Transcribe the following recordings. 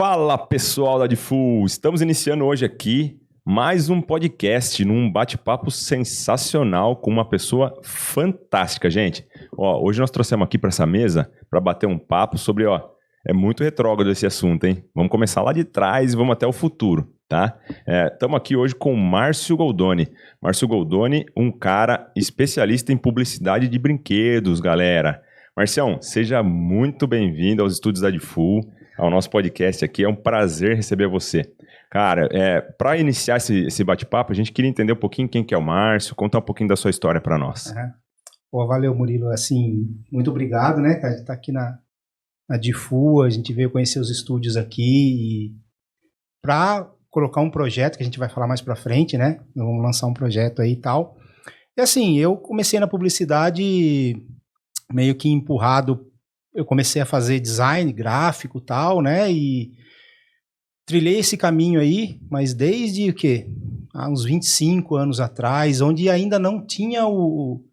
Fala pessoal da Difu, estamos iniciando hoje aqui mais um podcast num bate-papo sensacional com uma pessoa fantástica, gente. Hoje nós trouxemos aqui para essa mesa para bater um papo sobre, é muito retrógrado esse assunto, hein? Vamos começar lá de trás e vamos até o futuro, tá? Estamos aqui hoje com o Márcio Goldoni. Márcio Goldoni, um cara especialista em publicidade de brinquedos, galera. Marcião, seja muito bem-vindo aos estúdios da Difu, ao nosso podcast aqui. É um prazer receber você. Cara, para iniciar esse bate-papo, a gente queria entender um pouquinho quem que é o Márcio, contar um pouquinho da sua história para nós. Pô, valeu, Murilo. Assim, muito obrigado, né, cara? A gente tá aqui na Difu, a gente veio conhecer os estúdios aqui e para colocar um projeto que a gente vai falar mais para frente, né? Vamos lançar um projeto aí e tal. E assim, eu comecei na publicidade meio que empurrado. Eu comecei a fazer design gráfico e tal, né? E trilhei esse caminho aí, mas desde o quê? Há uns 25 anos atrás, onde ainda não tinha o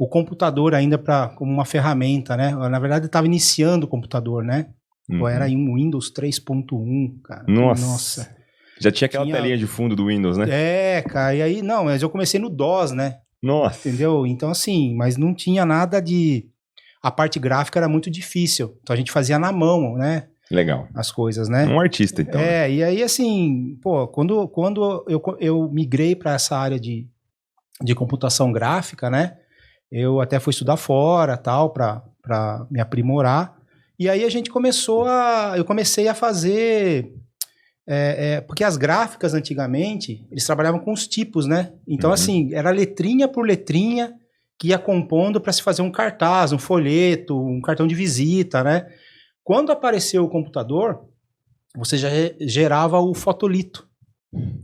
computador ainda como uma ferramenta, né? Na verdade, eu estava iniciando o computador, né? Uhum. Era em um Windows 3.1, cara. Nossa. Já tinha aquela telinha de fundo do Windows, né? Cara. E aí, não, mas eu comecei no DOS, né? Nossa. Entendeu? Então, assim, mas não tinha nada de... A parte gráfica era muito difícil. Então, a gente fazia na mão, né? Legal. As coisas, né? Um artista, então. E aí, assim, pô, quando eu migrei para essa área de computação gráfica, né? Eu até fui estudar fora, tal, para me aprimorar. E aí, eu comecei a fazer... porque as gráficas, antigamente, eles trabalhavam com os tipos, né? Então, assim, era letrinha por letrinha que ia compondo para se fazer um cartaz, um folheto, um cartão de visita, né? Quando apareceu o computador, você já gerava o fotolito,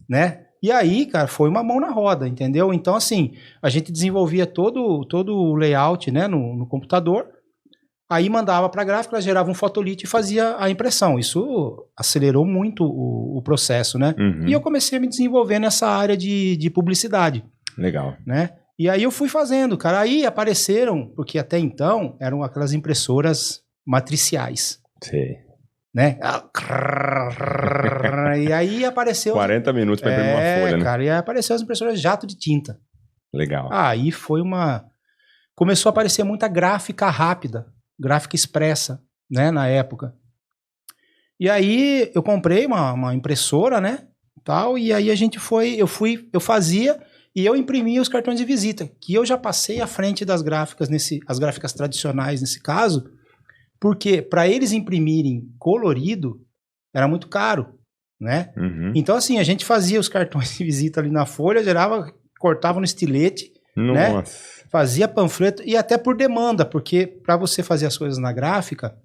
né? E aí, cara, foi uma mão na roda, entendeu? Então, assim, a gente desenvolvia todo o layout, né, no computador, aí mandava para a gráfica, ela gerava um fotolito e fazia a impressão. Isso acelerou muito o processo, né? E eu comecei a me desenvolver nessa área de publicidade. Legal. Né? E aí eu fui fazendo, cara. Aí apareceram, porque até então eram aquelas impressoras matriciais. Sim. Né? E aí apareceu... 40 minutos para imprimir uma folha, né? Cara, e aí apareceu as impressoras jato de tinta. Legal. Aí foi começou a aparecer muita gráfica rápida, gráfica expressa, né, na época. E aí eu comprei uma impressora, né, tal, e aí eu fazia e eu imprimia os cartões de visita, que eu já passei à frente das gráficas, as gráficas tradicionais nesse caso, porque para eles imprimirem colorido era muito caro, né? Então assim, a gente fazia os cartões de visita ali na folha, cortava no estilete, né? Fazia panfleto e até por demanda, porque para você fazer as coisas na gráfica,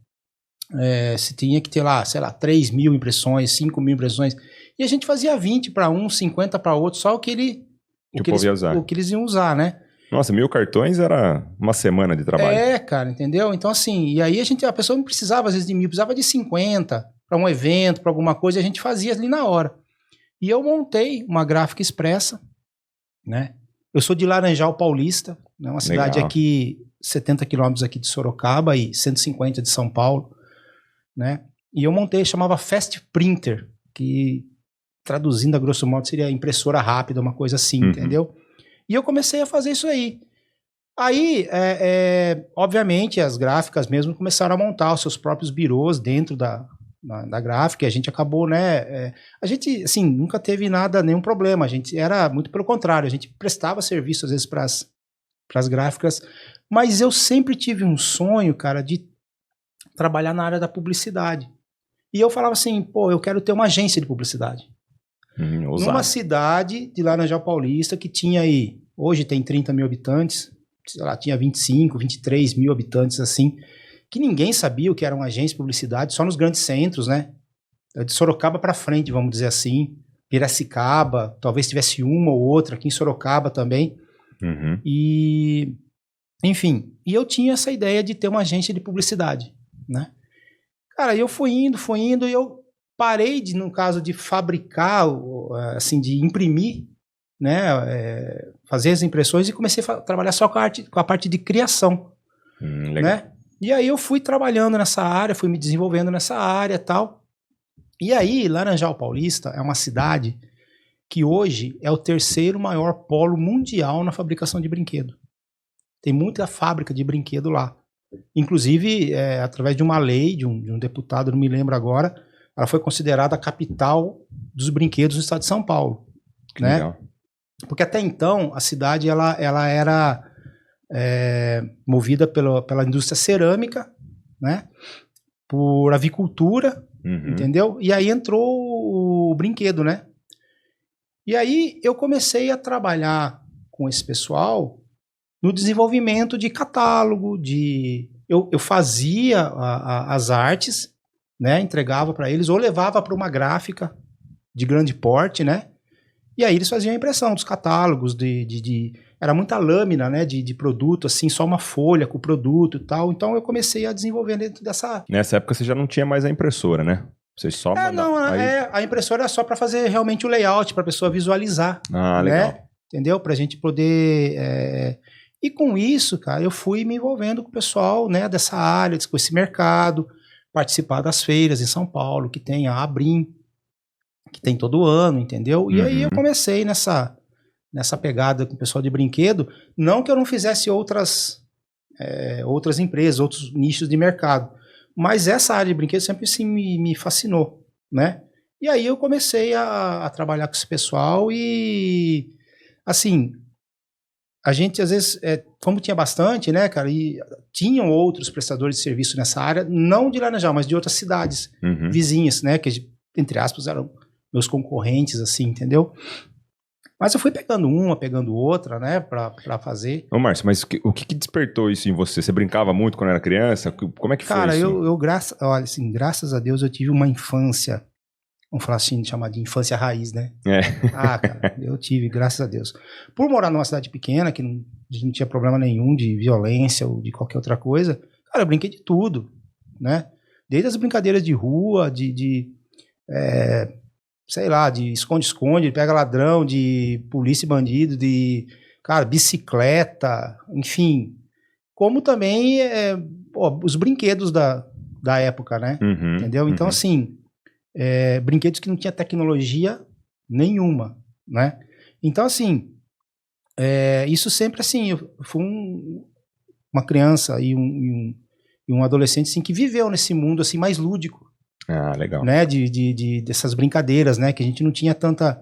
você tinha que ter lá, sei lá, 3.000 impressões, 5.000 impressões, e a gente fazia 20 para um, 50 para outro, só o que eles iam usar, né? Nossa, 1.000 cartões era uma semana de trabalho. Cara, entendeu? Então assim, e aí a pessoa não precisava às vezes de 1.000, precisava de 50 para um evento, para alguma coisa, e a gente fazia ali na hora. E eu montei uma gráfica expressa, né? Eu sou de Laranjal Paulista, né? Uma cidade aqui, 70 quilômetros aqui de Sorocaba e 150 de São Paulo, né? E eu montei, chamava Fast Printer, que traduzindo a grosso modo seria impressora rápida, uma coisa assim, entendeu? E eu comecei a fazer isso aí. Aí, obviamente, as gráficas mesmo começaram a montar os seus próprios birôs dentro da gráfica, e a gente acabou, né? A gente, assim, nunca teve nenhum problema. A gente era muito pelo contrário, a gente prestava serviço às vezes para as gráficas, mas eu sempre tive um sonho, cara, de trabalhar na área da publicidade. E eu falava assim, pô, eu quero ter uma agência de publicidade. Numa cidade de Laranjal Paulista que tinha aí, hoje tem 30 mil habitantes, sei lá, tinha 25, 23 mil habitantes, assim, que ninguém sabia o que era uma agência de publicidade, só nos grandes centros, né? De Sorocaba para frente, vamos dizer assim. Piracicaba, talvez tivesse uma ou outra, aqui em Sorocaba também. E, enfim, eu tinha essa ideia de ter uma agência de publicidade, né? Cara, eu fui indo, e eu parei no caso de fabricar, assim, de imprimir, né? Fazer as impressões e comecei a trabalhar só com a parte de criação, legal. né? E aí eu fui trabalhando nessa área, fui me desenvolvendo nessa área e tal. E aí, Laranjal Paulista é uma cidade que hoje é o terceiro maior polo mundial na fabricação de brinquedo. Tem muita fábrica de brinquedo lá. Inclusive, através de uma lei de um deputado, não me lembro agora, ela foi considerada a capital dos brinquedos no estado de São Paulo. Que né? legal. Porque até então, a cidade ela era movida pela indústria cerâmica, né? Por avicultura, entendeu? E aí entrou o brinquedo, né? E aí eu comecei a trabalhar com esse pessoal no desenvolvimento de catálogo, eu fazia as artes, né? Entregava para eles, ou levava para uma gráfica de grande porte, né? E aí eles faziam a impressão dos catálogos, era muita lâmina, né, de produto, assim, só uma folha com o produto e tal. Então eu comecei a desenvolver dentro dessa... Nessa época você já não tinha mais a impressora, né? Vocês só não, a impressora era só para fazer realmente o layout, para a pessoa visualizar. Ah, né? legal. Entendeu? Pra gente poder... E com isso, cara, eu fui me envolvendo com o pessoal, né, dessa área, com esse mercado, participar das feiras em São Paulo, que tem a Abrim, que tem todo ano, entendeu? E aí eu comecei nessa pegada com o pessoal de brinquedo, não que eu não fizesse outras empresas, outros nichos de mercado, mas essa área de brinquedo sempre assim, me fascinou, né? E aí eu comecei a trabalhar com esse pessoal e, assim, a gente às vezes, como tinha bastante, né, cara, e tinham outros prestadores de serviço nessa área, não de Laranjal, mas de outras cidades vizinhas, né, que entre aspas eram meus concorrentes, assim, entendeu? Mas eu fui pegando outra, né, pra fazer. Ô, Márcio, mas o que despertou isso em você? Você brincava muito quando era criança? Como é que foi isso? Cara, olha, assim, graças a Deus eu tive uma infância, vamos falar assim, chamar de infância raiz, né? Cara, eu tive, graças a Deus. Por morar numa cidade pequena, que não tinha problema nenhum de violência ou de qualquer outra coisa, cara, eu brinquei de tudo, né? Desde as brincadeiras de rua, sei lá, de esconde-esconde, pega ladrão, de polícia e bandido, de, cara, bicicleta, enfim. Como também os brinquedos da época, né? Entendeu? Então, assim, brinquedos que não tinha tecnologia nenhuma, né? Então, assim, isso sempre, assim, eu fui uma criança e um adolescente, assim, que viveu nesse mundo, assim, mais lúdico. Ah, legal. Né, dessas brincadeiras, né, que a gente não tinha tanta...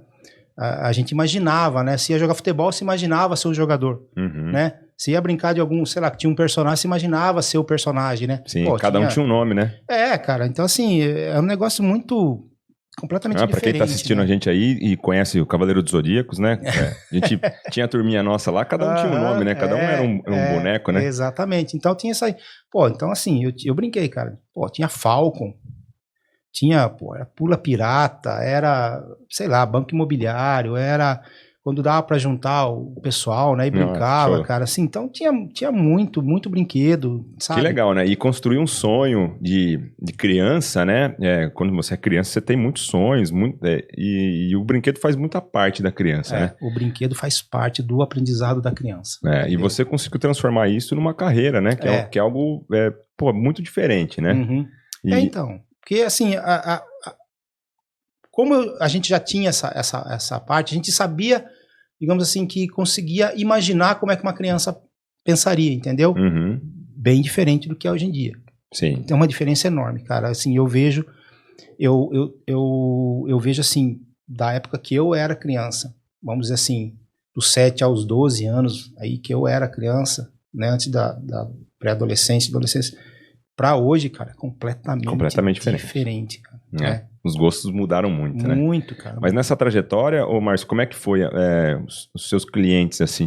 A gente imaginava, né, se ia jogar futebol, se imaginava ser o jogador, né, se ia brincar de algum, sei lá, que tinha um personagem, se imaginava ser o personagem, né. Sim, cada um tinha um nome, né. Cara, então assim, é um negócio completamente diferente. Pra quem tá assistindo, né, a gente aí e conhece o Cavaleiro dos Zodíacos, né, a gente tinha a turminha nossa lá, cada um tinha um nome, né, cada um era um boneco, né. Exatamente, então tinha isso aí. Então assim, eu brinquei, cara, tinha Falcon, tinha, era Pula Pirata, era, sei lá, Banco Imobiliário, era quando dava pra juntar o pessoal, né, e brincava, cara, assim, então tinha muito brinquedo, sabe? Que legal, né, e construir um sonho de criança, né, quando você é criança, você tem muitos sonhos, e o brinquedo faz muita parte da criança, né? O brinquedo faz parte do aprendizado da criança. E você conseguiu transformar isso numa carreira, né, que é algo, muito diferente, né? Então... Porque, assim, como a gente já tinha essa parte, a gente sabia, digamos assim, que conseguia imaginar como é que uma criança pensaria, entendeu? Bem diferente do que é hoje em dia. Sim. Tem uma diferença enorme, cara. Assim, eu vejo, assim, da época que eu era criança, vamos dizer assim, dos 7 aos 12 anos, aí que eu era criança, né, antes da pré-adolescência, adolescência, pra hoje, cara, completamente diferente, cara. Os gostos mudaram muito, né? Muito, cara. Mas nessa trajetória, Márcio, como é que foi os seus clientes, assim,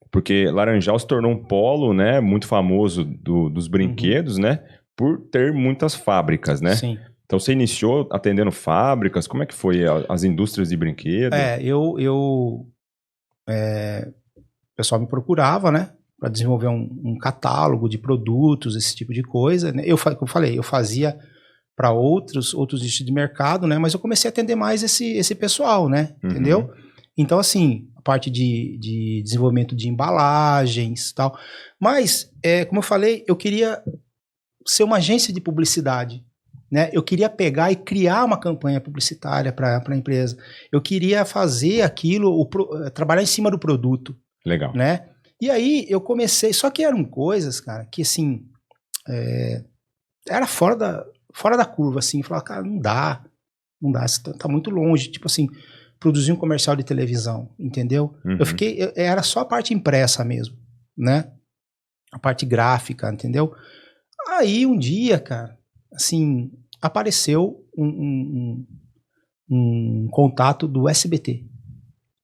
porque Laranjal se tornou um polo, né, muito famoso dos brinquedos, né, por ter muitas fábricas, né? Sim. Então você iniciou atendendo fábricas, como é que foi as indústrias de brinquedo? O pessoal me procurava, né, para desenvolver um catálogo de produtos, esse tipo de coisa, né? Como eu falei, eu fazia para outros nichos de mercado, né? Mas eu comecei a atender mais esse pessoal, né? Entendeu? Então, assim, a parte de desenvolvimento de embalagens e tal. Mas, como eu falei, eu queria ser uma agência de publicidade, né? Eu queria pegar e criar uma campanha publicitária para a empresa. Eu queria fazer aquilo, trabalhar em cima do produto. Legal. Né? E aí eu comecei, só que eram coisas, cara, que assim, era fora da curva, assim, falar, cara, não dá, isso tá muito longe, tipo assim, produzir um comercial de televisão, entendeu? Uhum. Era só a parte impressa mesmo, né? A parte gráfica, entendeu? Aí um dia, cara, assim, apareceu um contato do SBT.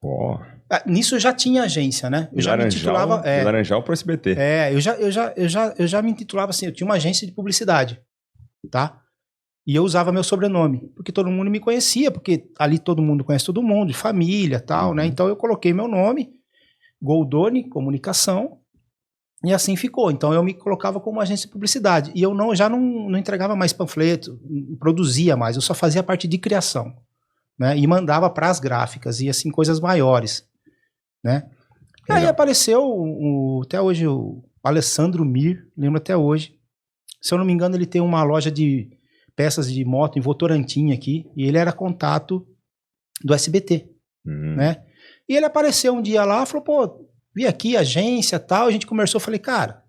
Ó. Nisso eu já tinha agência, né? Eu já me intitulava. De Laranjal pro SBT. Eu já me intitulava assim, eu tinha uma agência de publicidade, tá? E eu usava meu sobrenome, porque todo mundo me conhecia, porque ali todo mundo conhece todo mundo, de família e tal, né? Então eu coloquei meu nome, Goldoni Comunicação, e assim ficou. Então eu me colocava como agência de publicidade. E eu já não entregava mais panfleto, não produzia mais, eu só fazia a parte de criação, né? E mandava para as gráficas, e assim, coisas maiores, né? E aí apareceu até hoje o Alessandro Mir, lembro até hoje. Se eu não me engano, ele tem uma loja de peças de moto em Votorantim aqui, e ele era contato do SBT, né? E ele apareceu um dia lá, falou, pô, vi aqui, agência e tal, a gente conversou, falei, cara,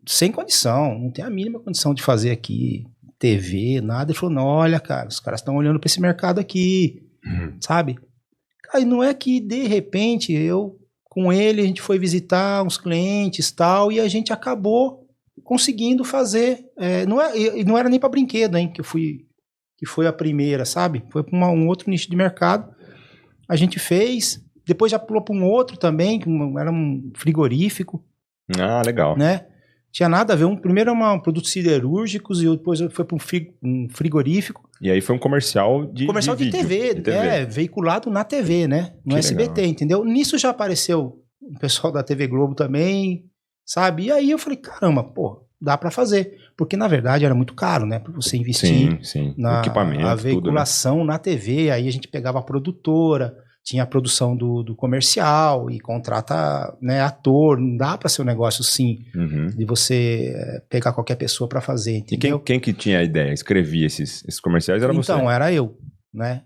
sem condição, não tem a mínima condição de fazer aqui TV, nada. Ele falou, não, olha, cara, os caras estão olhando para esse mercado aqui, sabe? Aí não é que, de repente, com ele, a gente foi visitar uns clientes e tal, e a gente acabou conseguindo fazer. Não era nem para brinquedo, hein, que foi a primeira, sabe? Foi para um outro nicho de mercado. A gente fez, depois já pulou para um outro também, que era um frigorífico. Ah, legal. Né? Tinha nada a ver. Primeiro era produtos siderúrgicos e depois foi para um frigorífico. E aí foi um comercial de TV, veiculado na TV, né? No que SBT, legal. Entendeu? Nisso já apareceu o pessoal da TV Globo também, sabe? E aí eu falei, caramba, pô, dá para fazer. Porque, na verdade, era muito caro, né? Para você investir na equipamento, a veiculação tudo, né? na TV. Aí a gente pegava a produtora, tinha a produção do comercial e contrata, né, ator. Não dá para ser um negócio assim, de você pegar qualquer pessoa para fazer, entendeu? E quem que tinha a ideia? Escrevia esses comerciais? Era você? Então, era eu, né?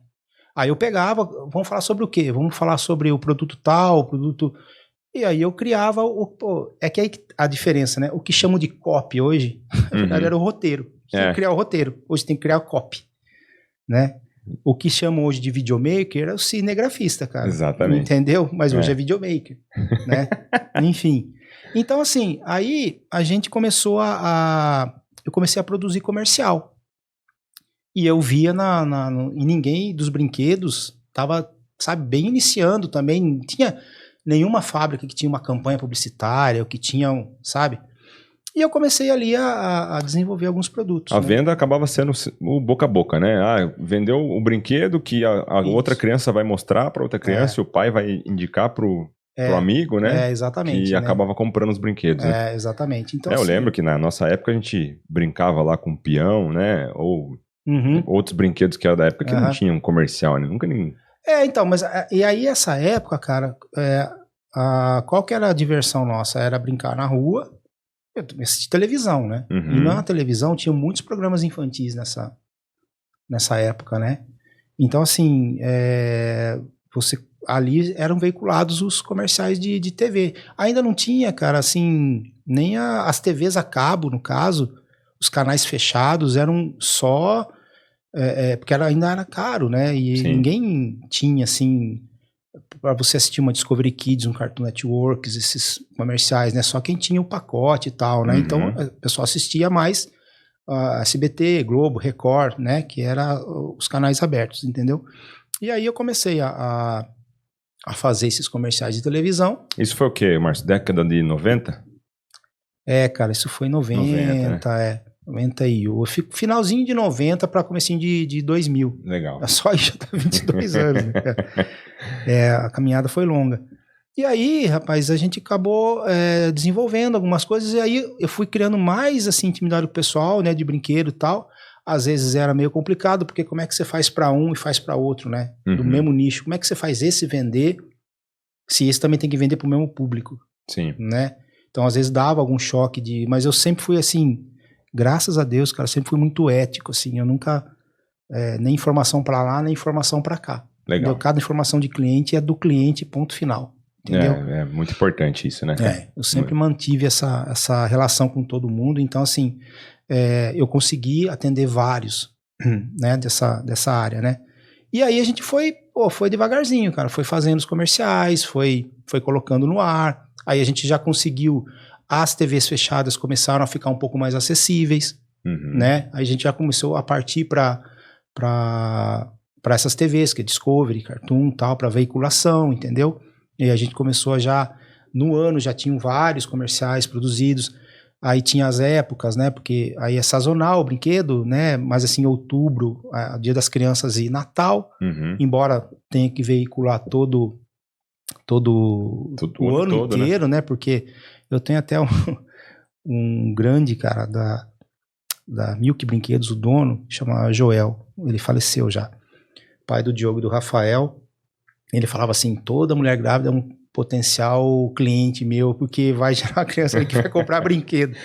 Aí eu pegava, vamos falar sobre o quê? Vamos falar sobre o produto tal, produto... E aí eu criava é que aí a diferença, né? O que chamam de copy hoje, na verdade era o roteiro. Você tem que criar o roteiro. Hoje tem que criar o copy, né? O que chamam hoje de videomaker é o cinegrafista, cara. Exatamente. Entendeu? Mas hoje é videomaker, né? Enfim. Então, assim, aí a gente começou eu comecei a produzir comercial. E eu via e ninguém dos brinquedos tava, sabe, bem iniciando também. Não tinha nenhuma fábrica que tinha uma campanha publicitária, ou que tinha, sabe? E eu comecei ali a desenvolver alguns produtos. A venda acabava sendo o boca a boca, né? Ah, vendeu o brinquedo que a outra criança vai mostrar para outra criança e o pai vai indicar pro amigo, né? Exatamente. E acabava comprando os brinquedos, né? Exatamente. Então, eu lembro que na nossa época a gente brincava lá com peão, né? Ou outros brinquedos que era da época que não tinham comercial, né? Nunca ninguém... então, mas e aí essa época, cara, qual que era a diversão nossa? Era brincar na rua, assistir televisão, né? E na televisão tinha muitos programas infantis nessa época, né? Então, assim, ali eram veiculados os comerciais de TV. Ainda não tinha, cara, assim, nem as TVs a cabo, no caso, os canais fechados eram só... porque ainda era caro, né? E ninguém tinha, assim, para você assistir uma Discovery Kids, um Cartoon Network, esses comerciais, né? Só quem tinha o pacote e tal, né? Então, o pessoal assistia mais SBT, Globo, Record, né? Que eram os canais abertos, entendeu? E aí eu comecei a fazer esses comerciais de televisão. Isso foi o quê, Márcio? Década de 90? Cara, isso foi 90, né? 91, finalzinho de 90 para comecinho de 2000. Legal. Só isso já tá 22 anos, né, cara? A caminhada foi longa. E aí, rapaz, a gente acabou desenvolvendo algumas coisas, e aí eu fui criando mais, assim, intimidade com o pessoal, né, de brinquedo e tal. Às vezes era meio complicado, porque como é que você faz para um e faz para outro, né? Do mesmo nicho. Como é que você faz esse vender, se esse também tem que vender pro mesmo público? Sim. Né? Então, às vezes dava algum choque mas eu sempre fui assim... Graças a Deus, cara, sempre fui muito ético, assim, eu nunca, nem informação pra lá, nem informação pra cá. Legal. Entendeu? Cada informação de cliente é do cliente, ponto final, entendeu? É muito importante isso, né? Eu sempre mantive essa relação com todo mundo, então assim, eu consegui atender vários, né, dessa área, né? E aí a gente foi devagarzinho, cara, foi fazendo os comerciais, foi colocando no ar, aí a gente já conseguiu, as TVs fechadas começaram a ficar um pouco mais acessíveis, né? Aí a gente já começou a partir para essas TVs, que é Discovery, Cartoon, tal, para veiculação, entendeu? E a gente começou no ano já tinham vários comerciais produzidos, aí tinha as épocas, né, porque aí é sazonal o brinquedo, né, mas assim, outubro, Dia das Crianças e Natal, embora tenha que veicular todo o ano todo, inteiro, né, porque eu tenho até um grande cara da Milk Brinquedos, o dono, chama Joel, ele faleceu já, pai do Diogo e do Rafael. Ele falava assim, toda mulher grávida é um potencial cliente meu, porque vai gerar uma criança que vai comprar brinquedo,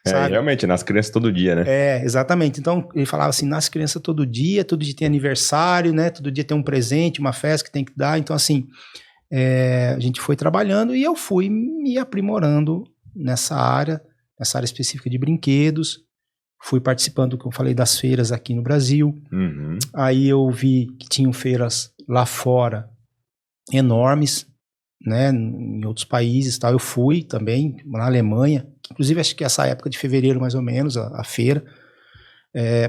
sabe? Realmente, nasce criança todo dia, né? Exatamente. Então, ele falava assim, nasce criança todo dia tem aniversário, né? Todo dia tem um presente, uma festa que tem que dar. Então, assim, a gente foi trabalhando e eu fui me aprimorando nessa área específica de brinquedos. Fui participando, como eu falei, das feiras aqui no Brasil. Aí eu vi que tinham feiras lá fora enormes, né, em outros países, tal. Eu fui também na Alemanha, inclusive acho que essa época de fevereiro mais ou menos, a feira,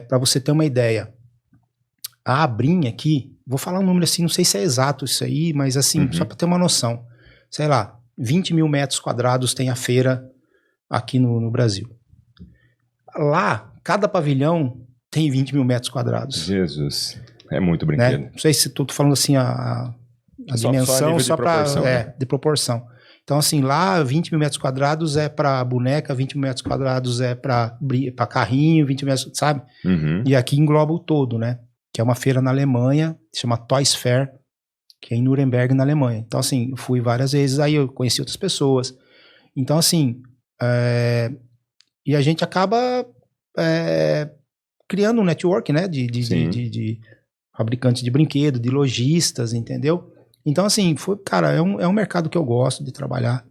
para você ter uma ideia, a Abrinha aqui, vou falar um número assim, não sei se é exato isso aí, mas assim, só para ter uma noção, sei lá, 20 mil metros quadrados tem a feira aqui no Brasil. Lá, cada pavilhão tem 20 mil metros quadrados. Jesus, é muito brinquedo. Né? Não sei se estou falando assim a dimensão, só para de proporção. Então, assim, lá 20 mil metros quadrados é para boneca, 20 mil metros quadrados é para carrinho, 20 mil metros, sabe? E aqui engloba o todo, né? Que é uma feira na Alemanha, chama Toys Fair, que é em Nuremberg, na Alemanha. Então, assim, eu fui várias vezes, aí eu conheci outras pessoas. Então, assim, e a gente acaba criando um network, né? De fabricantes de brinquedo, de lojistas, entendeu? Então, assim, cara, é um mercado que eu gosto de trabalhar.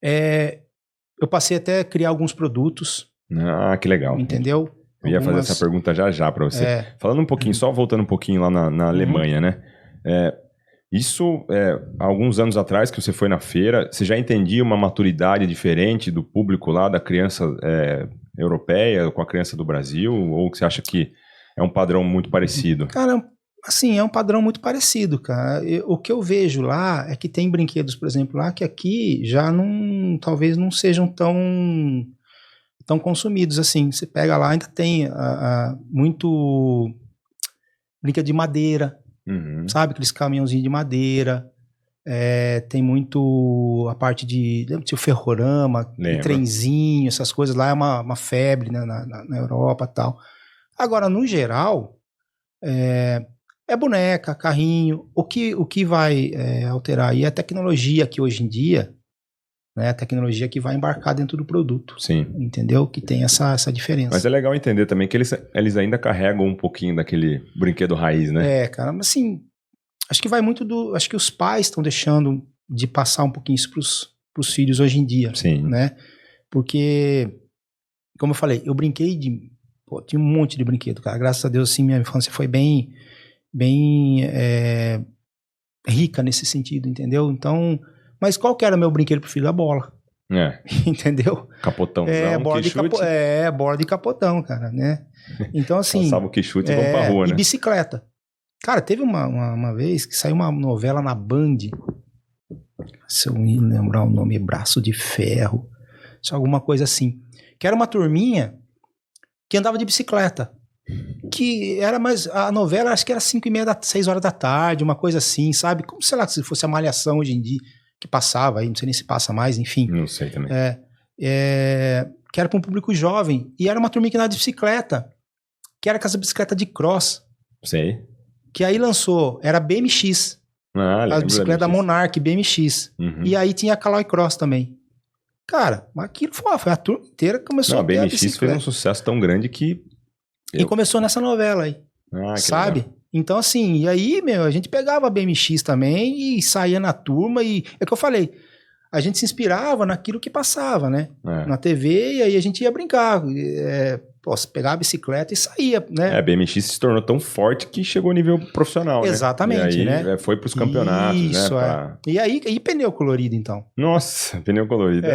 Eu passei até a criar alguns produtos. Ah, que legal. Entendeu? Eu ia fazer essa pergunta já para você. Falando um pouquinho, só voltando um pouquinho lá na Alemanha, né? Isso, há alguns anos atrás que você foi na feira, você já entendia uma maturidade diferente do público lá, da criança europeia com a criança do Brasil? Ou você acha que é um padrão muito parecido? Cara, assim, é um padrão muito parecido, cara. O que eu vejo lá é que tem brinquedos, por exemplo, lá que aqui já talvez não sejam tão consumidos assim. Você pega lá, ainda tem muito brinquedo de madeira, sabe? Aqueles caminhãozinhos de madeira. Tem muito a parte de ferrorama, trenzinho, essas coisas lá é uma febre, né, na Europa e tal. Agora, no geral, é boneca, carrinho. O que vai alterar aí é a tecnologia que hoje em dia, né, a tecnologia que vai embarcar dentro do produto. Sim. Entendeu? Que tem essa diferença. Mas é legal entender também que eles ainda carregam um pouquinho daquele brinquedo raiz, né? Cara, mas assim, acho que vai muito acho que os pais estão deixando de passar um pouquinho isso pros filhos hoje em dia. Sim. Né? Porque, como eu falei, eu brinquei tinha um monte de brinquedo, cara. Graças a Deus, assim, minha infância foi bem rica nesse sentido, entendeu? Então, mas qual que era meu brinquedo pro filho? A bola. Entendeu? Capotãozão, bola de capotão, cara, né? Então, assim... Passava o que chute e vamos pra rua, né? E bicicleta. Cara, teve uma vez que saiu uma novela na Band, se eu me lembrar o nome, Braço de Ferro, alguma coisa assim, que era uma turminha que andava de bicicleta. Que era mais... A novela, acho que era 5h30, 6 horas da tarde, uma coisa assim, sabe? Como, sei lá, se fosse a Malhação hoje em dia, que passava aí, não sei nem se passa mais, enfim. Não sei também. Que era para um público jovem. E era uma turminha que andava de bicicleta, que era com essa bicicleta de cross. Sei. Que aí lançou, era BMX. A bicicleta da Monarch, BMX. E aí tinha a Caloi Cross também. Cara, aquilo foi a turma inteira que começou Não, a ter a BMX fez bicicleta. um sucesso tão grande que... E começou nessa novela aí, Que sabe? legal. Então, assim, e aí, meu, a gente pegava a BMX também e saía na turma e... É o que eu falei, a gente se inspirava naquilo que passava, né? Na TV, e aí a gente ia brincar. Você pegava a bicicleta e saía, né? A BMX se tornou tão forte que chegou ao nível profissional, Exatamente, né? E aí, né? foi pros campeonatos, Isso, né? E aí, pneu colorido, então? Nossa, pneu colorido.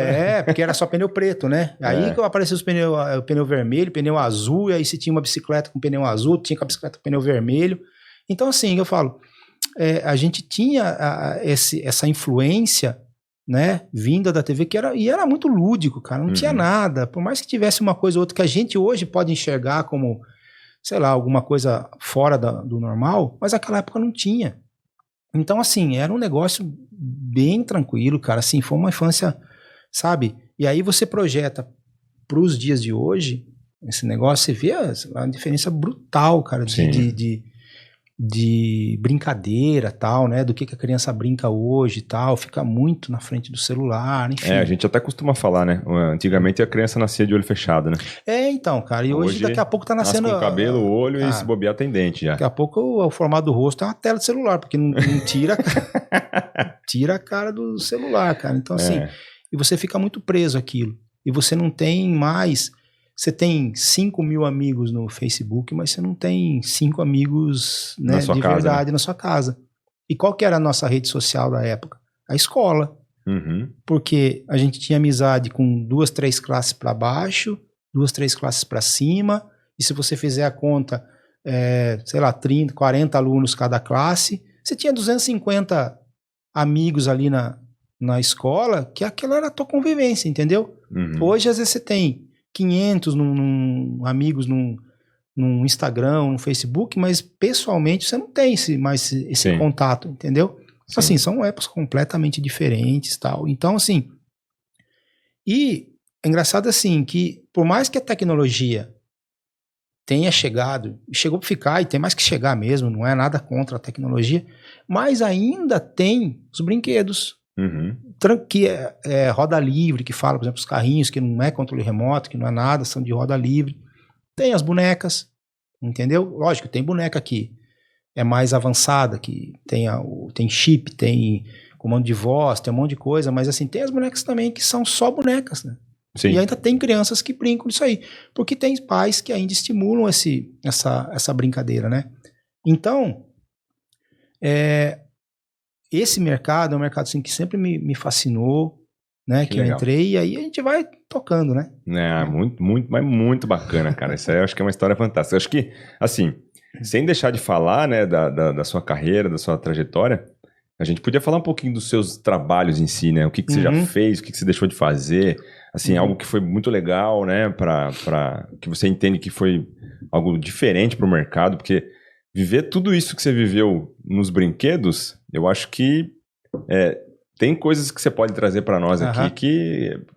Porque era só pneu preto, né? Aí que apareceu o pneu vermelho, pneu azul, e aí se tinha uma bicicleta com pneu azul, tinha com a bicicleta com pneu vermelho. Então, assim, eu falo, a gente tinha essa influência, né, vinda da TV, e era muito lúdico, cara, não tinha nada. Por mais que tivesse uma coisa ou outra que a gente hoje pode enxergar como, sei lá, alguma coisa fora do normal, mas naquela época não tinha. Então, assim, era um negócio bem tranquilo, cara, assim, foi uma infância, sabe? E aí você projeta para os dias de hoje, esse negócio, você vê a diferença brutal, cara, de brincadeira, tal, né? Do que a criança brinca hoje e tal, fica muito na frente do celular, enfim. A gente até costuma falar, né? Antigamente a criança nascia de olho fechado, né? Então, cara, e hoje daqui a pouco tá nascendo... Nasce com cabelo, o olho, cara, e se bobear tem dente já. Daqui a pouco o formato do rosto é uma tela de celular, porque não tira, tira a cara do celular, cara. Então, assim, e você fica muito preso àquilo. E você não tem mais... Você tem 5 mil amigos no Facebook, mas você não tem 5 amigos, né, de verdade, na sua casa. E qual que era a nossa rede social da época? A escola. Porque a gente tinha amizade com 2, 3 classes para baixo, 2, 3 classes para cima, e se você fizer a conta, sei lá, 30, 40 alunos cada classe, você tinha 250 amigos ali na escola, que aquela era a tua convivência, entendeu? Hoje, às vezes, você tem 500 amigos num Instagram, no Facebook, mas pessoalmente você não tem mais esse contato, entendeu? Sim. Assim, são épocas completamente diferentes, tal. Então, assim, e é engraçado assim, que por mais que a tecnologia tenha chegado, chegou para ficar e tem mais que chegar mesmo, não é nada contra a tecnologia, mas ainda tem os brinquedos, que é roda livre, que fala, por exemplo, os carrinhos, que não é controle remoto, que não é nada, são de roda livre. Tem as bonecas, entendeu? Lógico, tem boneca que é mais avançada, que tem chip, tem comando de voz, tem um monte de coisa, mas assim, tem as bonecas também que são só bonecas, né? Sim. E ainda tem crianças que brincam disso aí, porque tem pais que ainda estimulam essa brincadeira, né? Então, esse mercado é um mercado assim, que sempre me fascinou, né? Que eu entrei, e aí a gente vai tocando, né? Muito bacana, cara. Isso aí eu acho que é uma história fantástica. Eu acho que, assim, sem deixar de falar, né, da sua carreira, da sua trajetória, a gente podia falar um pouquinho dos seus trabalhos em si, né? O que você já fez, o que você deixou de fazer, assim, algo que foi muito legal, né? Que você entende que foi algo diferente para o mercado, porque viver tudo isso que você viveu nos brinquedos, eu acho que tem coisas que você pode trazer para nós aqui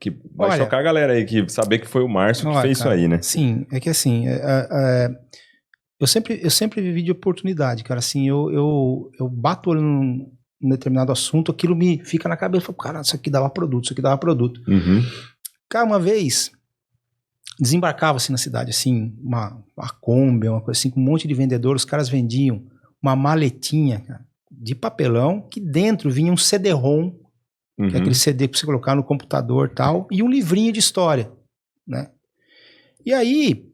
que vai chocar a galera aí, que saber que foi o Márcio que fez, cara, isso aí, né? Sim, é que assim, eu sempre vivi de oportunidade, cara, assim, eu bato o olho num determinado assunto, aquilo me fica na cabeça, eu falo, cara, isso aqui dava produto. Cara, uma vez, desembarcava-se na cidade, assim, uma Kombi, uma coisa assim, com um monte de vendedores, os caras vendiam uma maletinha, cara, de papelão, que dentro vinha um CD-ROM, que é aquele CD pra você colocar no computador e tal, e um livrinho de história, né? E aí,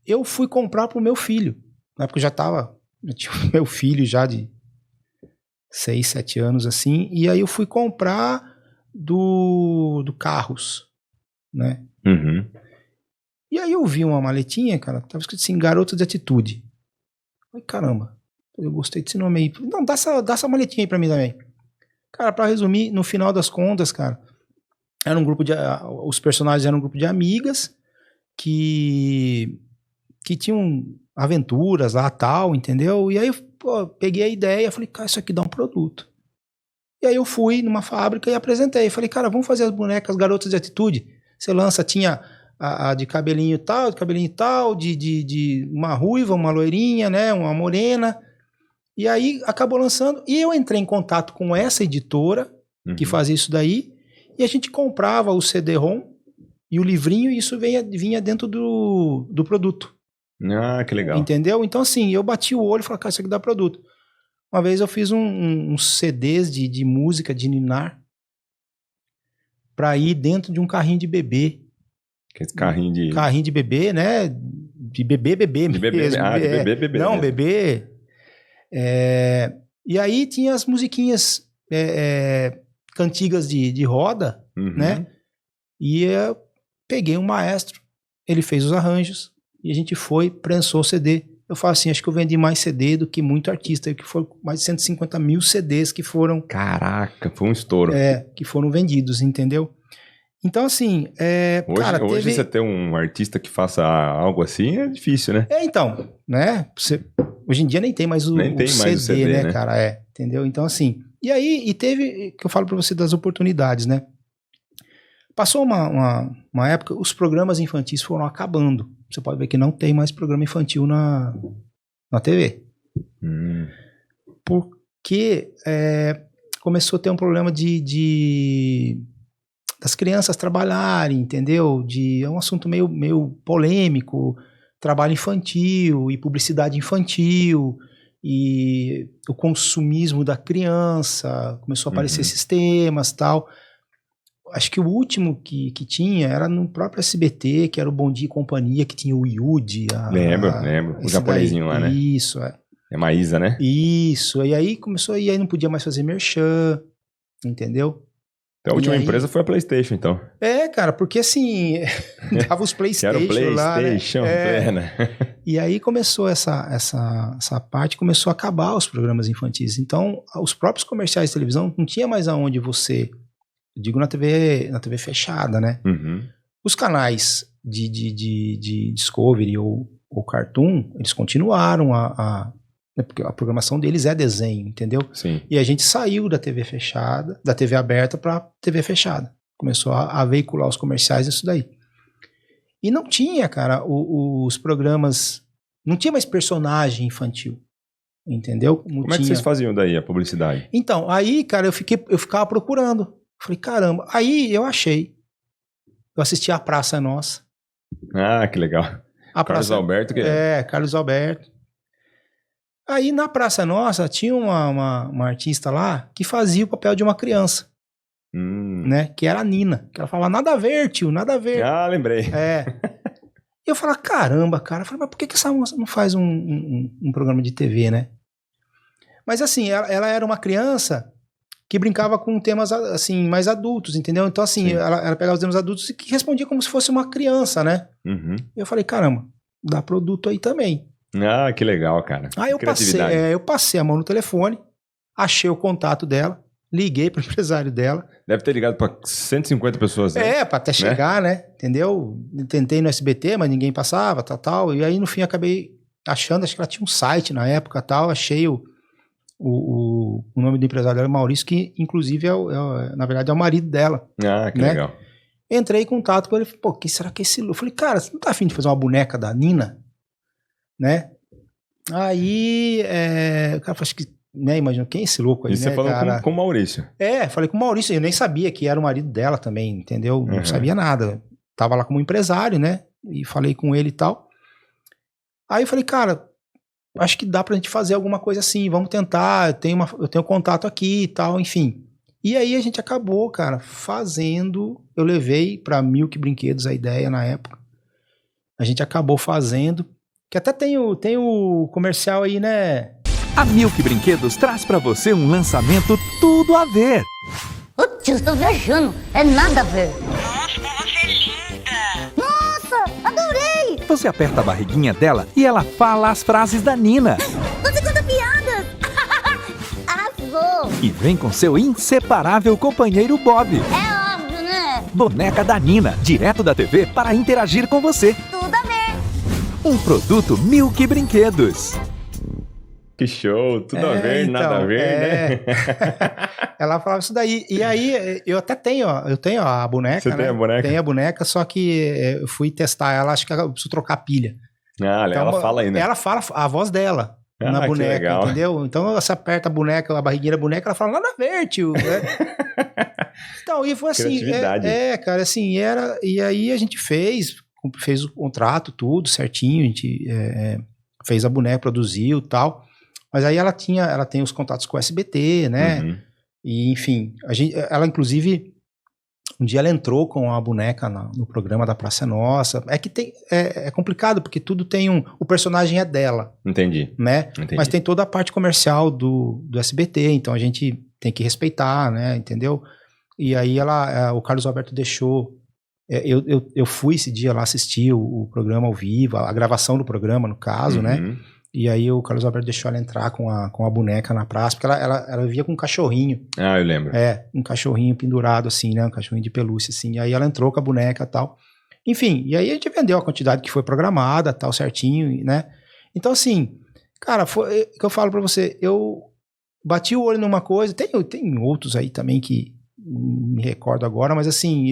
eu fui comprar pro meu filho, na época eu tinha o meu filho já de 6, 7 anos, assim, e aí eu fui comprar do Carros, né? E aí eu vi uma maletinha, cara, tava escrito assim, Garoto de Atitude. Falei, caramba, eu gostei desse nome aí. Não, dá essa maletinha aí pra mim também. Cara, pra resumir, no final das contas, cara, era um grupo os personagens eram um grupo de amigas que tinham aventuras lá, tal, entendeu? E aí, pô, peguei a ideia, falei, cara, isso aqui dá um produto. E aí eu fui numa fábrica e apresentei. Falei, cara, vamos fazer as bonecas Garotas de Atitude. Você lança, tinha a de cabelinho tal, de uma ruiva, uma loirinha, né, uma morena. E aí acabou lançando. E eu entrei em contato com essa editora que fazia isso daí. E a gente comprava o CD-ROM e o livrinho, e isso vinha dentro do produto. Ah, que legal. Entendeu? Então, assim, eu bati o olho e falei, cara, isso aqui dá produto. Uma vez eu fiz uns CDs de música de ninar pra ir dentro de um carrinho de bebê. Aquele carrinho de... Carrinho de bebê, né? De bebê De bebê, mesmo. de bebê Não, mesmo. bebê. E aí tinha as musiquinhas cantigas de roda, né? E eu peguei um maestro, ele fez os arranjos e a gente prensou o CD. Eu falo assim, acho que eu vendi mais CD do que muito artista, que foram mais de 150 mil CDs que foram... Caraca, foi um estouro. que foram vendidos, entendeu? Então, assim, hoje você ter um artista que faça algo assim é difícil, né? Então, né? Hoje em dia nem tem mais o CD, né, cara? Entendeu? Então, assim... E aí, teve, que eu falo pra você das oportunidades, né? Passou uma época, os programas infantis foram acabando. Você pode ver que não tem mais programa infantil na TV. Porque começou a ter um problema das crianças trabalharem, entendeu? É um assunto meio polêmico, trabalho infantil e publicidade infantil e o consumismo da criança, começou a aparecer esses temas e tal. Acho que o último que tinha era no próprio SBT, que era o Bom Dia e Companhia, que tinha o Yudi. Lembro. O japonesinho lá, né? Isso, É Maísa, né? Isso. E aí começou, e aí não podia mais fazer merchan, entendeu? Então a última empresa foi a PlayStation, então. Cara, porque assim, dava os PlayStation lá, PlayStation, né? E aí começou essa parte, começou a acabar os programas infantis. Então, os próprios comerciais de televisão não tinha mais aonde você... Eu digo na TV fechada, né? Os canais de Discovery ou Cartoon, eles continuaram porque a programação deles é desenho, entendeu? Sim. E a gente saiu da TV fechada, da TV aberta para TV fechada. Começou a veicular os comerciais isso daí. E não tinha, cara, os programas... Não tinha mais personagem infantil, entendeu? Como é que vocês faziam daí a publicidade? Então, aí, cara, eu ficava procurando. Falei, caramba. Aí eu achei. Eu assisti a Praça é Nossa. Ah, que legal. Carlos Alberto. Carlos Alberto. Aí na Praça Nossa tinha uma artista lá que fazia o papel de uma criança. Né? Que era a Nina. Que ela falava, nada a ver, tio, nada a ver. Ah, lembrei. E eu falava, caramba, cara. Eu falei, mas por que essa moça não faz um programa de TV, né? Mas assim, ela era uma criança... que brincava com temas, assim, mais adultos, entendeu? Então, assim, ela pegava os temas adultos e que respondia como se fosse uma criança, né? E eu falei, caramba, dá produto aí também. Ah, que legal, cara. Aí eu passei a mão no telefone, achei o contato dela, liguei pro empresário dela. Deve ter ligado pra 150 pessoas, né? Pra até chegar, né? Entendeu? Tentei no SBT, mas ninguém passava, tal. E aí, no fim, acabei achando, acho que ela tinha um site na época, tal. Achei o nome do empresário dela é Maurício, que inclusive na verdade é o marido dela. Ah, que legal. Entrei em contato com ele, pô, que será que é esse louco? Eu falei, cara, você não tá afim de fazer uma boneca da Nina? Né? Aí, o cara falou, acho que, né, imagina, quem é esse louco aí, e você falou cara? com o Maurício. Falei com o Maurício, eu nem sabia que era o marido dela também, entendeu? Não sabia nada. Tava lá como empresário, né? E falei com ele e tal. Aí eu falei, cara, acho que dá pra gente fazer alguma coisa assim, vamos tentar, eu tenho contato aqui e tal, enfim. E aí a gente acabou, cara, fazendo, eu levei pra Milk Brinquedos a ideia na época, a gente acabou fazendo, que até tem o comercial aí, né? A Milk Brinquedos traz pra você um lançamento tudo a ver. Ô tio, estou viajando, é nada a ver. Nossa, como você é linda! Nossa, adorei! Você aperta a barriguinha dela e ela fala as frases da Nina. Você conta piadas! Arrasou! E vem com seu inseparável companheiro Bob. É óbvio, né? Boneca da Nina, direto da TV para interagir com você. Tudo a ver! Um produto Milk Brinquedos. Que show, tudo a ver, então, nada a ver, né? Ela falava isso daí. E aí, eu até tenho, eu tenho a boneca, Você tem a boneca? Tem a boneca, só que eu fui testar ela, acho que eu preciso trocar a pilha. Ah, então, ela fala aí, né? Ela fala a voz dela. na que boneca, legal. entendeu? Então você aperta a boneca, a barriguinha da boneca, ela fala, nada a ver, tio. Né? Então, e foi assim, Criatividade. cara, assim, e aí a gente fez o contrato, tudo certinho, a gente fez a boneca, produziu e tal, mas aí ela tem os contatos com o SBT, né? Uhum. E, enfim, ela inclusive, um dia ela entrou com a boneca no programa da Praça é Nossa. É que é complicado, porque tudo tem o personagem é dela, Entendi. né? Entendi. Mas tem toda a parte comercial do SBT, então a gente tem que respeitar, né? Entendeu? E aí o Carlos Alberto deixou. Eu fui esse dia lá assistir o programa ao vivo, a gravação do programa, no caso, né? Uhum. E aí o Carlos Alberto deixou ela entrar com a boneca na praça, porque ela via com um cachorrinho. Ah, eu lembro. Um cachorrinho pendurado assim, né? Um cachorrinho de pelúcia assim. E aí ela entrou com a boneca e tal. Enfim, e aí a gente vendeu a quantidade que foi programada, tal, certinho, né? Então assim, cara, foi que eu falo pra você, eu bati o olho numa coisa, tem outros aí também que me recordo agora, mas assim,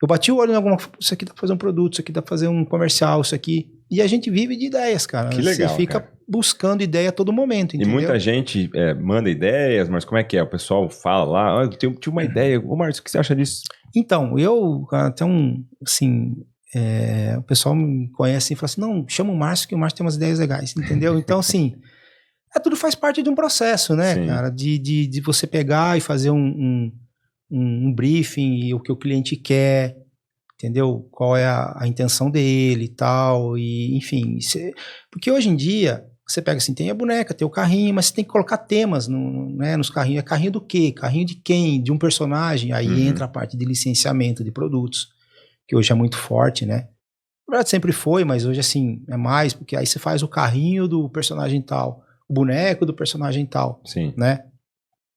eu bati o olho em alguma coisa, isso aqui dá pra fazer um produto, isso aqui dá pra fazer um comercial, isso aqui. E a gente vive de ideias, cara. Que legal, você fica buscando ideia a todo momento, entendeu? E muita gente manda ideias, mas como é que é? O pessoal fala lá, eu tinha uma ideia. Ô, Márcio, o que você acha disso? Então, eu até o pessoal me conhece e fala assim, não, chama o Márcio, que o Márcio tem umas ideias legais, entendeu? Então, assim, tudo faz parte de um processo, né, Sim. cara? De você pegar e fazer um briefing, e o que o cliente quer, entendeu? Qual é a intenção dele e tal, e enfim. Porque hoje em dia, você pega assim, tem a boneca, tem o carrinho, mas você tem que colocar temas nos carrinhos. É carrinho do quê? Carrinho de quem? De um personagem? Aí entra a parte de licenciamento de produtos, que hoje é muito forte, né? Na verdade sempre foi, mas hoje assim, é mais, porque aí você faz o carrinho do personagem tal, o boneco do personagem tal, Sim. né?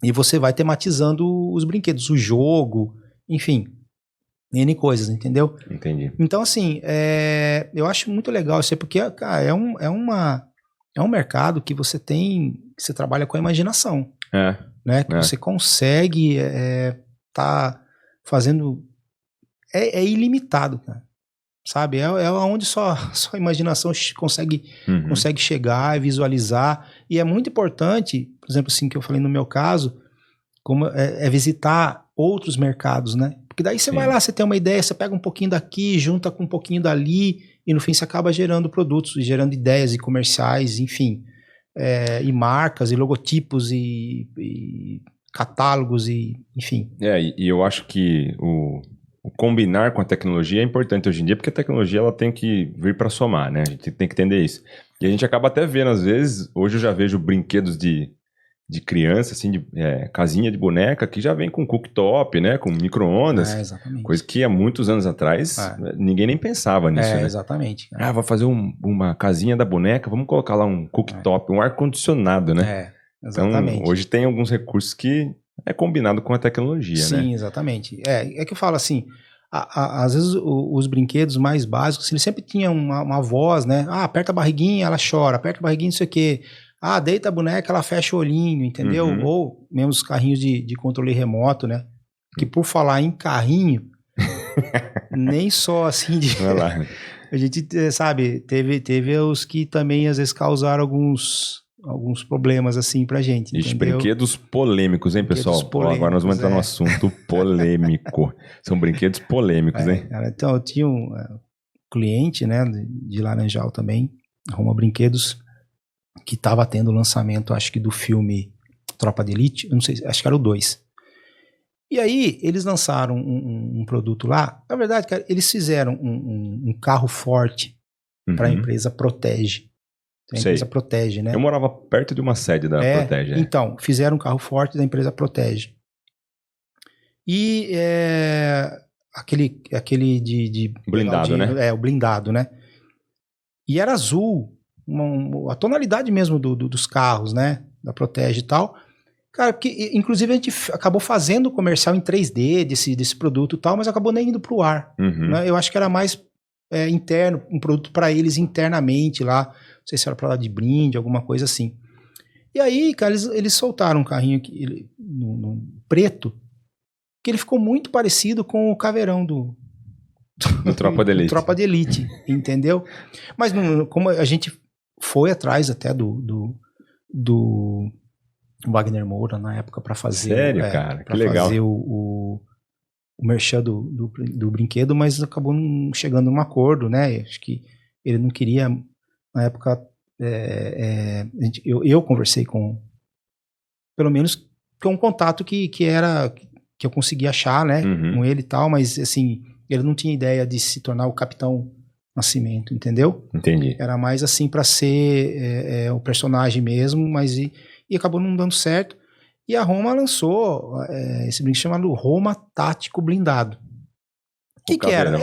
E você vai tematizando os brinquedos, o jogo, enfim, N coisas, entendeu? Entendi. Então, assim, eu acho muito legal isso aí, porque, cara, é um mercado que você trabalha com a imaginação, né? Que você consegue tá fazendo, é ilimitado, cara, sabe? É onde só a imaginação consegue chegar e visualizar, e é muito importante, por exemplo, assim, que eu falei no meu caso, como visitar outros mercados, né? Porque daí você vai lá, você tem uma ideia, você pega um pouquinho daqui, junta com um pouquinho dali, e no fim você acaba gerando produtos, gerando ideias e comerciais, enfim, e marcas, e logotipos, e catálogos, e enfim. E eu acho que o combinar com a tecnologia é importante hoje em dia, porque a tecnologia ela tem que vir para somar, né? A gente tem que entender isso. E a gente acaba até vendo, às vezes, hoje eu já vejo brinquedos de criança, assim, casinha de boneca, que já vem com cooktop, né? Com micro-ondas. Exatamente. Coisa que há muitos anos atrás ninguém nem pensava nisso, né? Exatamente. Vai fazer uma casinha da boneca, vamos colocar lá um cooktop, um ar-condicionado, né? Exatamente. Então, hoje tem alguns recursos que é combinado com a tecnologia, né? Sim, exatamente. É que eu falo assim, às vezes os brinquedos mais básicos, eles sempre tinham uma voz, né? Aperta a barriguinha, ela chora, aperta a barriguinha, não sei o quê. Deita a boneca, ela fecha o olhinho, entendeu? Uhum. Ou mesmo os carrinhos de controle remoto, né? Que por falar em carrinho, nem só assim de... Vai lá. A gente, sabe, teve os que também às vezes causaram alguns problemas assim pra gente, Ixi, entendeu? brinquedos polêmicos, hein, Brinquedos pessoal? polêmicos, Agora nós vamos entrar no assunto polêmico. São brinquedos polêmicos, hein? Cara, então, eu tinha um cliente, né, de Laranjal também, arruma brinquedos, que estava tendo o lançamento, acho que do filme Tropa de Elite, eu não sei, acho que era o 2. E aí, eles lançaram um produto lá, na verdade, cara, eles fizeram um carro forte para a empresa Protege. A empresa Protege, né? Eu morava perto de uma sede da Protege. Então, fizeram um carro forte da empresa Protege. E aquele de blindado, né? O blindado, né? E era azul, a tonalidade mesmo dos carros, né? Da Protege e tal. Cara, porque inclusive a gente acabou fazendo o comercial em 3D desse produto e tal, mas acabou nem indo pro ar. Né? Eu acho que era mais interno, um produto para eles internamente lá. Não sei se era para lá de brinde, alguma coisa assim. E aí, cara, eles soltaram um carrinho no preto, que ele ficou muito parecido com o caveirão do Tropa de Elite. Tropa de Elite, entendeu? Mas como a gente foi atrás até do Wagner Moura na época para fazer. Sério, cara? Pra Que legal. fazer o merchan do brinquedo, mas acabou não chegando num acordo, né? Acho que ele não queria, na época, eu conversei com, pelo menos, com um contato que eu consegui achar, né? Uhum. Com ele e tal, mas assim, ele não tinha ideia de se tornar o Capitão Nascimento, entendeu? Entendi. Era mais assim para ser o personagem mesmo, mas e acabou não dando certo. E a Roma lançou esse brinquedo chamado Roma Tático Blindado. O que era?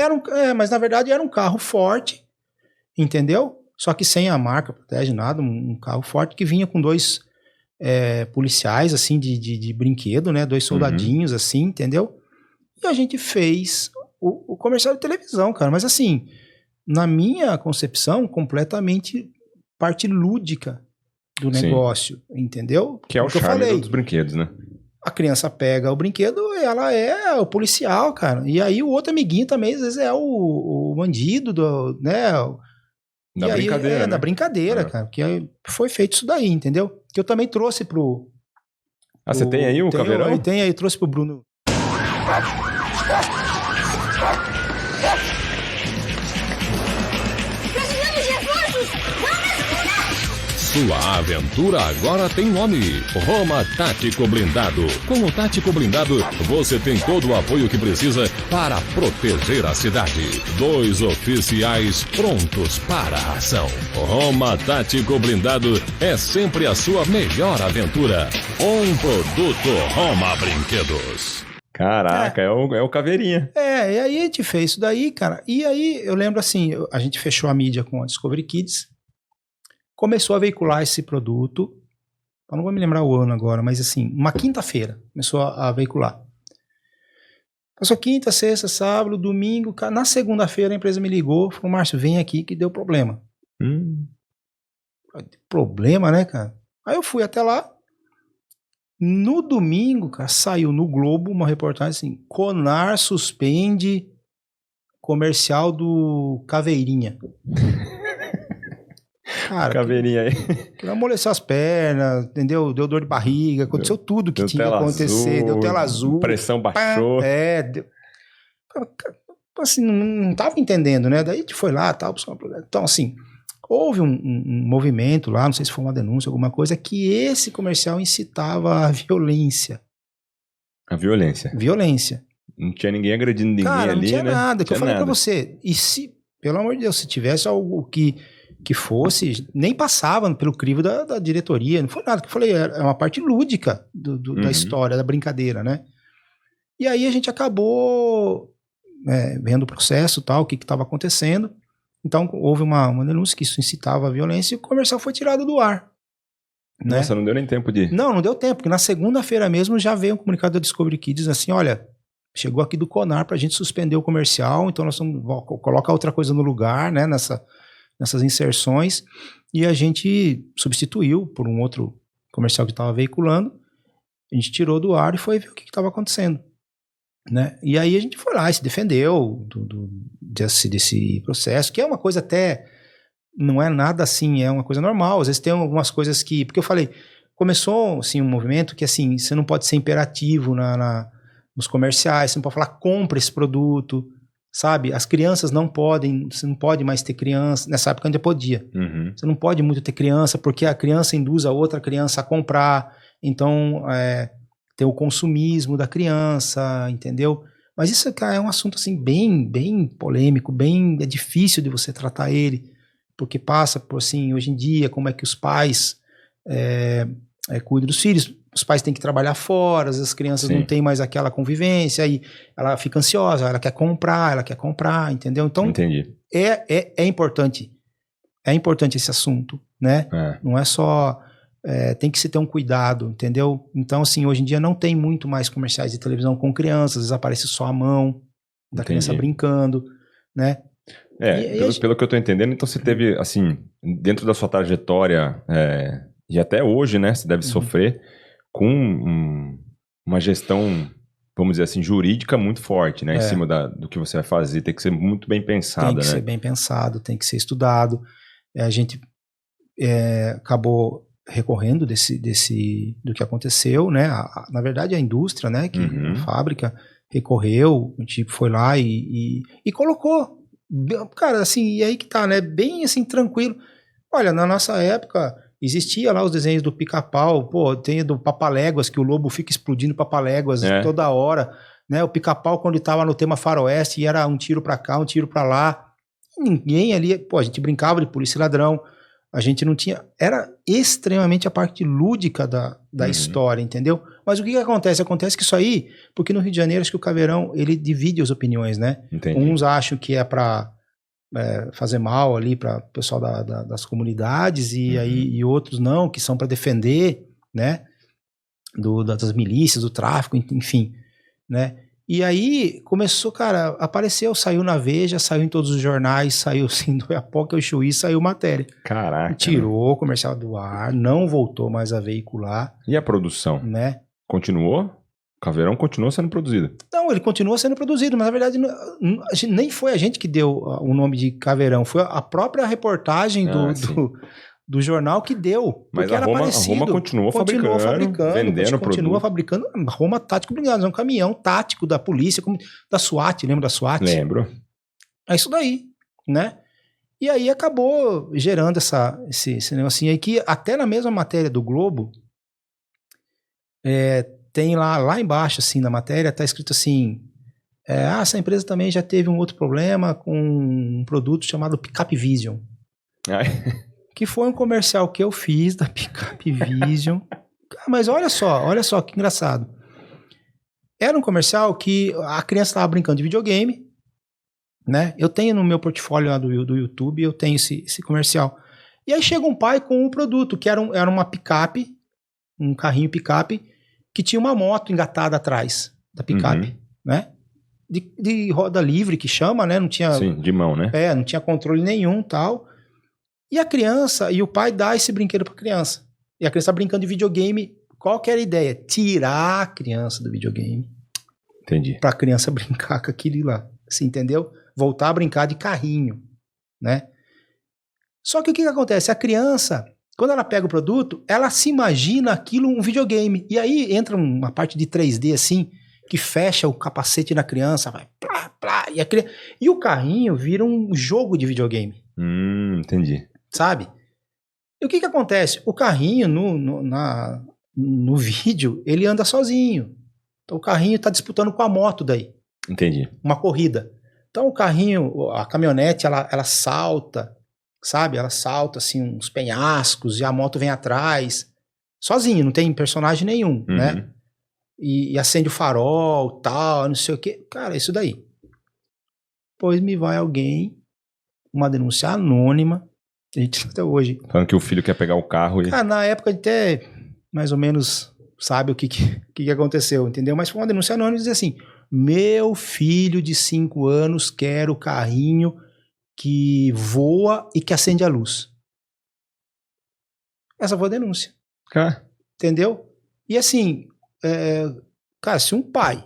Mas na verdade era um carro forte, entendeu? Só que sem a marca, protege nada, um carro forte que vinha com 2 policiais, assim, de brinquedo, né? 2 soldadinhos, assim, entendeu? E a gente fez o comercial de televisão, cara. Mas assim, na minha concepção, completamente parte lúdica do negócio, entendeu? Que é o charme dos brinquedos, né? A criança pega o brinquedo, ela é o policial, cara. E aí o outro amiguinho também, às vezes, é o bandido, né? Da brincadeira, né? Da brincadeira, cara. Que foi feito isso daí, entendeu? Que eu também trouxe pro... Ah, você tem aí o caveirão? Tem aí, trouxe pro Bruno. Precisamos de reforços! Sua aventura agora tem nome: Roma Tático Blindado. Com o Tático Blindado, você tem todo o apoio que precisa para proteger a cidade. 2 oficiais prontos para a ação. Roma Tático Blindado é sempre a sua melhor aventura. Um produto Roma Brinquedos. Caraca, é o caveirinha. E aí a gente fez isso daí, cara. E aí eu lembro assim, a gente fechou a mídia com a Discovery Kids, começou a veicular esse produto, eu não vou me lembrar o ano agora, mas assim, uma quinta-feira começou a veicular. Passou quinta, sexta, sábado, domingo, cara. Na segunda-feira a empresa me ligou, falou: Márcio, vem aqui que deu problema. Problema, né, cara? Aí eu fui até lá. No domingo, cara, saiu no Globo uma reportagem assim: Conar suspende comercial do Caveirinha. Cara, Caveirinha aí. que amoleceu as pernas, entendeu? Deu dor de barriga, aconteceu tudo que tinha que acontecer. Deu tela azul. Pressão baixou. Assim, não tava entendendo, né? Daí a gente foi lá, tal. Então, assim, houve um movimento lá, não sei se foi uma denúncia, alguma coisa, que esse comercial incitava a violência. A violência. Violência. Não tinha ninguém agredindo ninguém ali, né? Não tinha nada, que eu falei nada. pra você. E se, pelo amor de Deus, se tivesse algo que fosse, nem passava pelo crivo da diretoria, não foi nada, que eu falei, é uma parte lúdica da história, da brincadeira, né? E aí a gente acabou vendo o processo, tal, o que estava acontecendo. Então houve uma denúncia que isso incitava a violência e o comercial foi tirado do ar. Nossa, né? Não deu nem tempo de... Não deu tempo, porque na segunda-feira mesmo já veio um comunicado da Discovery Kids assim: olha, chegou aqui do Conar pra gente suspender o comercial, então nós vamos colocar outra coisa no lugar, né, nessas inserções, e a gente substituiu por um outro comercial que estava veiculando, a gente tirou do ar e foi ver o que estava acontecendo, né? E aí a gente foi lá e se defendeu desse processo, que é uma coisa até, não é nada assim, é uma coisa normal, às vezes tem algumas coisas que, porque eu falei, começou assim um movimento que assim, você não pode ser imperativo nos comerciais, você não pode falar, compra esse produto, sabe? As crianças não podem, você não pode mais ter criança, nessa época ainda podia. Você não pode muito ter criança, porque a criança induz a outra criança a comprar, então tem o consumismo da criança, entendeu? Mas isso, cara, é um assunto assim bem polêmico, é difícil de você tratar ele, porque passa por assim, hoje em dia, como é que os pais cuidam dos filhos. Os pais têm que trabalhar fora, as crianças não têm mais aquela convivência, aí ela fica ansiosa, ela quer comprar, entendeu? Então, Entendi. É importante esse assunto, né? Não é só, tem que se ter um cuidado, entendeu? Então, assim, hoje em dia não tem muito mais comerciais de televisão com crianças, às vezes aparece só a mão da criança brincando, né? Pelo que eu tô entendendo, então você teve, assim, dentro da sua trajetória, e até hoje, né, você deve sofrer com uma gestão, vamos dizer assim, jurídica muito forte, né? Em cima do que você vai fazer. Tem que ser muito bem pensada, né? Tem que ser bem pensado, tem que ser estudado. A gente acabou recorrendo do que aconteceu, né? Na verdade, a indústria, né? A fábrica recorreu, a gente foi lá e colocou. Cara, assim, e aí que tá, né? Bem assim, tranquilo. Olha, na nossa época, existia lá os desenhos do Pica-Pau, pô, tem do Papaléguas, que o lobo fica explodindo Papaléguas toda hora, né? O Pica-Pau, quando ele tava no tema faroeste, e era um tiro pra cá, um tiro pra lá. Ninguém ali, pô, a gente brincava de polícia e ladrão, a gente não tinha... Era extremamente a parte lúdica da história, entendeu? Mas o que acontece? Acontece que isso aí, porque no Rio de Janeiro, acho que o Caveirão, ele divide as opiniões, né? Entendi. Uns acham que é pra fazer mal ali para o pessoal das comunidades, e outros não, que são para defender, né? Das milícias, do tráfico, enfim, né? E aí começou, cara, apareceu, saiu na Veja, saiu em todos os jornais, saiu assim, do Iapoca ao Chuí, saiu matéria. Caraca. Tirou o comercial do ar, não voltou mais a veicular. E a produção? Né? Continuou? O Caveirão continuou sendo produzido? Não, ele continua sendo produzido, mas na verdade nem foi a gente que deu o nome de Caveirão, foi a própria reportagem do jornal que deu. Mas a Roma continuou fabricando, vendendo continua fabricando. A Roma Tático Blindado, é um caminhão tático da polícia, da SWAT, lembra da SWAT? Lembro. É isso daí, né? E aí acabou gerando esse negocinho aí, que até na mesma matéria do Globo, tem lá embaixo, assim, na matéria, tá escrito assim, essa empresa também já teve um outro problema com um produto chamado Pickup Vision. Que foi um comercial que eu fiz da Pickup Vision. Mas olha só que engraçado. Era um comercial que a criança estava brincando de videogame, né? Eu tenho no meu portfólio lá do YouTube, eu tenho esse comercial. E aí chega um pai com um produto, que era uma picape, um carrinho picape, que tinha uma moto engatada atrás da picape, né? De roda livre, que chama, né? Não tinha... Sim, de mão, né? Não tinha controle nenhum, tal. E a criança, e o pai dá esse brinquedo pra criança. E a criança tá brincando de videogame. Qual que era a ideia? Tirar a criança do videogame. Entendi. Pra criança brincar com aquilo lá. Você entendeu? Voltar a brincar de carrinho, né? Só que o que acontece? A criança, quando ela pega o produto, ela se imagina aquilo um videogame. E aí entra uma parte de 3D assim, que fecha o capacete na criança, vai plá, plá, e o carrinho vira um jogo de videogame. Entendi. Sabe? E o que acontece? O carrinho no vídeo, ele anda sozinho. Então o carrinho tá disputando com a moto daí. Entendi. Uma corrida. Então o carrinho, a caminhonete, ela salta, sabe? Ela salta assim uns penhascos e a moto vem atrás. Sozinho, não tem personagem nenhum, né? E acende o farol, tal, não sei o quê. Cara, isso daí. Pois me vai alguém, uma denúncia anônima, a gente até hoje... Falando que o filho quer pegar o carro e... Cara, na época até mais ou menos sabe o que aconteceu, entendeu? Mas foi uma denúncia anônima, dizer assim, meu filho de 5 anos quer o carrinho que voa e que acende a luz. Essa foi a denúncia. Entendeu? E assim, cara, se um pai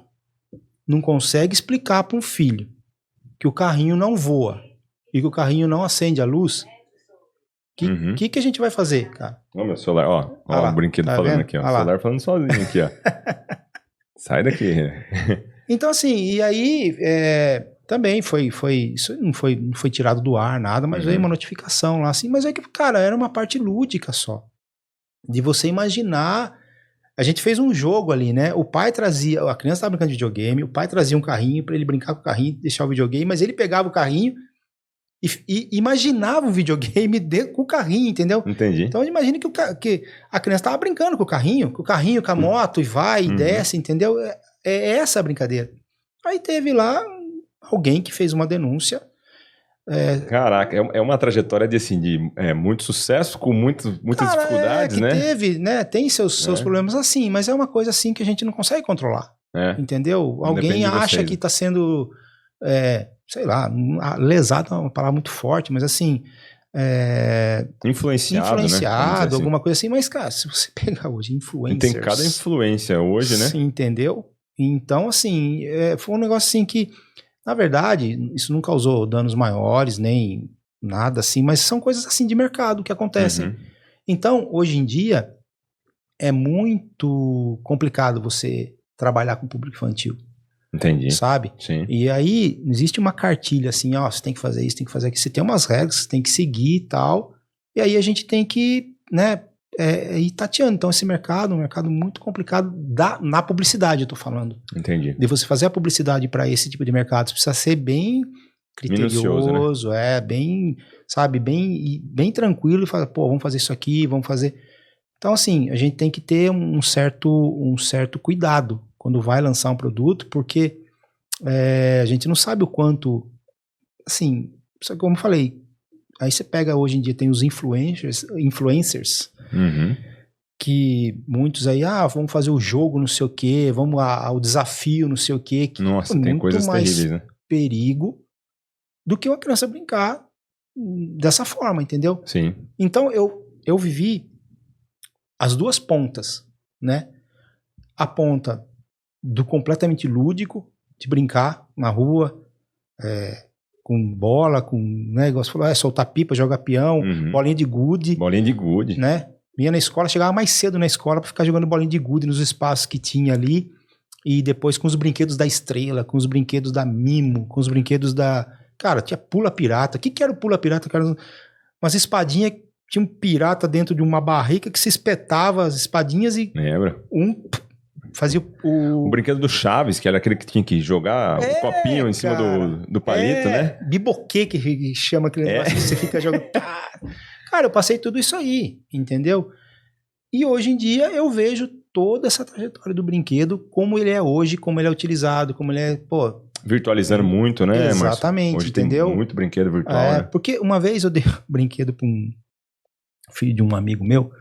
não consegue explicar para um filho que o carrinho não voa e que o carrinho não acende a luz, que a gente vai fazer, cara? Ó, meu celular, ó o brinquedo tá falando vendo? Aqui, ó. O celular falando sozinho aqui, ó. Sai daqui. Então, assim, e aí também isso não foi tirado do ar, nada, mas veio uma notificação lá, assim, mas é que, cara, era uma parte lúdica só. De você imaginar. A gente fez um jogo ali, né? O pai trazia, a criança estava brincando de videogame, o pai trazia um carrinho para ele brincar com o carrinho, deixar o videogame, mas ele pegava o carrinho e imaginava o videogame com o carrinho, entendeu? Entendi. Então imagina que a criança estava brincando com o carrinho, com a moto, e vai e desce, entendeu? É essa a brincadeira. Aí teve lá alguém que fez uma denúncia. Caraca, é uma trajetória de muito sucesso, com muitas dificuldades, que né? Teve, né? Tem seus problemas assim, mas é uma coisa assim que a gente não consegue controlar. Entendeu? Alguém acha que está sendo, sei lá, lesado é uma palavra muito forte, mas assim... influenciado, né? Assim. Alguma coisa assim, mas cara, se você pegar hoje influencers... Tem cada influência hoje, né? Sim, entendeu? Então, assim, foi um negócio assim que, na verdade, isso não causou danos maiores, nem nada assim, mas são coisas assim de mercado que acontecem. Uhum. Então, hoje em dia, é muito complicado você trabalhar com público infantil, Entendi. sabe? Sim. E aí, existe uma cartilha assim, ó, você tem que fazer isso, tem que fazer aquilo. Você tem umas regras, você tem que seguir e tal. E aí a gente tem que, né, ir tateando. Então, esse mercado é um mercado muito complicado na publicidade, eu tô falando. Entendi. De você fazer a publicidade para esse tipo de mercado, você precisa ser bem criterioso, bem, sabe, bem tranquilo e falar, pô, vamos fazer isso aqui, vamos fazer. Então, assim, a gente tem que ter um certo cuidado quando vai lançar um produto, porque a gente não sabe o quanto, assim, como eu falei, aí você pega hoje em dia, tem os influencers, Uhum. que muitos aí, vamos fazer o jogo, não sei o quê, vamos ao desafio, não sei o quê. Que Nossa, é tem muito coisas mais terríveis, né? perigo do que uma criança brincar dessa forma, entendeu? Sim. Então, eu vivi as duas pontas, né? A ponta do completamente lúdico, de brincar na rua, com bola, com negócio, soltar pipa, jogar peão, Uhum. bolinha de gude, Bolinha de gude. né? Ia na escola, chegava mais cedo na escola pra ficar jogando bolinha de gude nos espaços que tinha ali, e depois com os brinquedos da Estrela, com os brinquedos da Mimo, com os brinquedos da... Cara, tinha pula pirata. O que era o pula pirata? Cara, umas espadinhas, tinha um pirata dentro de uma barrica que se espetava as espadinhas e Lembra? fazia O brinquedo do Chaves, que era aquele que tinha que jogar o copinho em cima do palito, né? Biboquê que chama aquele negócio que você fica jogando. Cara, eu passei tudo isso aí, entendeu? E hoje em dia eu vejo toda essa trajetória do brinquedo, como ele é hoje, como ele é utilizado, como ele é, pô... Virtualizando muito, né, Márcio? Exatamente, Hoje entendeu? tem muito brinquedo virtual, né? Porque uma vez eu dei um brinquedo para um filho de um amigo meu,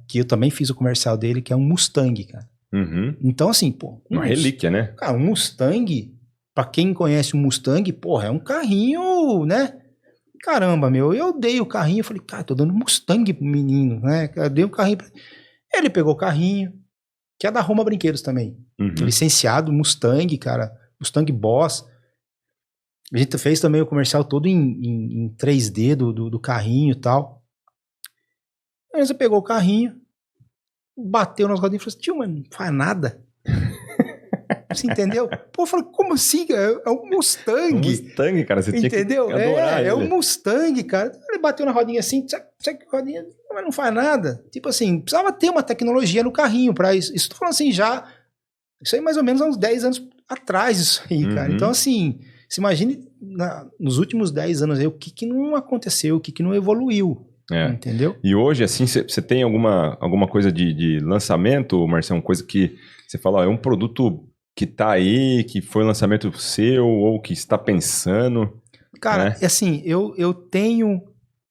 que eu também fiz o comercial dele, que é um Mustang, cara. Uhum. Então, assim, pô... Uma relíquia, né? Cara, um Mustang, pra quem conhece um Mustang, porra, é um carrinho, né? Caramba, meu, eu dei o carrinho, falei, cara, tô dando Mustang pro menino, né? Eu dei o carrinho pra... Ele pegou o carrinho, que é da Roma Brinquedos também. Uhum. Licenciado, Mustang, cara, Mustang Boss. A gente fez também o comercial todo em 3D do carrinho e tal. Aí você pegou o carrinho, bateu nas rodinhas e falou assim, tio, mano, não faz nada. Você entendeu? Pô, eu falei, como assim? É um Mustang. Um Mustang, cara, você entendeu? tinha que adorar É ele. um Mustang, cara. Ele bateu na rodinha assim, sabe que rodinha, mas não faz nada. Tipo assim, precisava ter uma tecnologia no carrinho pra isso. Isso tô falando assim já, isso aí mais ou menos há uns 10 anos atrás, isso aí, cara. Uhum. Então assim, se imagine nos últimos 10 anos aí, o que não aconteceu, o que não evoluiu. Entendeu? E hoje, assim, você tem alguma coisa de lançamento, Marcelo? Coisa que você fala, ó, é um produto que tá aí, que foi um lançamento seu, ou que está pensando? Cara, né? assim, eu tenho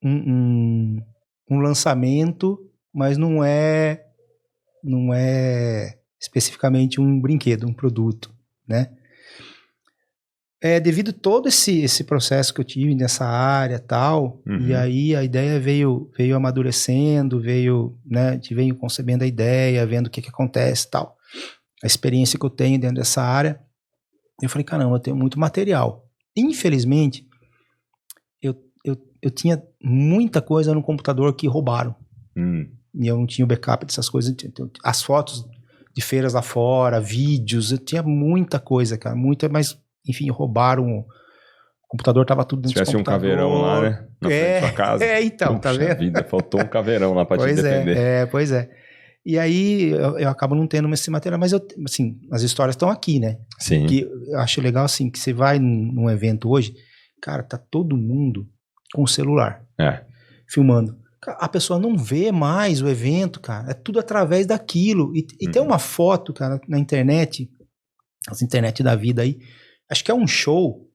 um lançamento, mas não é especificamente um brinquedo, um produto, né? Devido todo esse processo que eu tive nessa área e tal, e aí a ideia veio amadurecendo, né, a gente veio concebendo a ideia, vendo o que acontece e tal. A experiência que eu tenho dentro dessa área, eu falei, caramba, eu tenho muito material. Infelizmente, eu tinha muita coisa no computador que roubaram. E eu não tinha o backup dessas coisas. As fotos de feiras lá fora, vídeos, eu tinha muita coisa, cara, mas... Enfim, roubaram, o computador tava tudo dentro do computador. Se tivesse um caveirão lá, né? Na frente da sua casa. Então, Puxa tá vendo? vida, faltou um caveirão lá pra te defender. Pois é. E aí, eu acabo não tendo esse material, mas assim, as histórias estão aqui, né? Sim. Que eu acho legal, assim, que você vai num evento hoje, cara, tá todo mundo com o celular. Filmando. A pessoa não vê mais o evento, cara. É tudo através daquilo. E tem uma foto, cara, na internet, as internet da vida aí, acho que é um show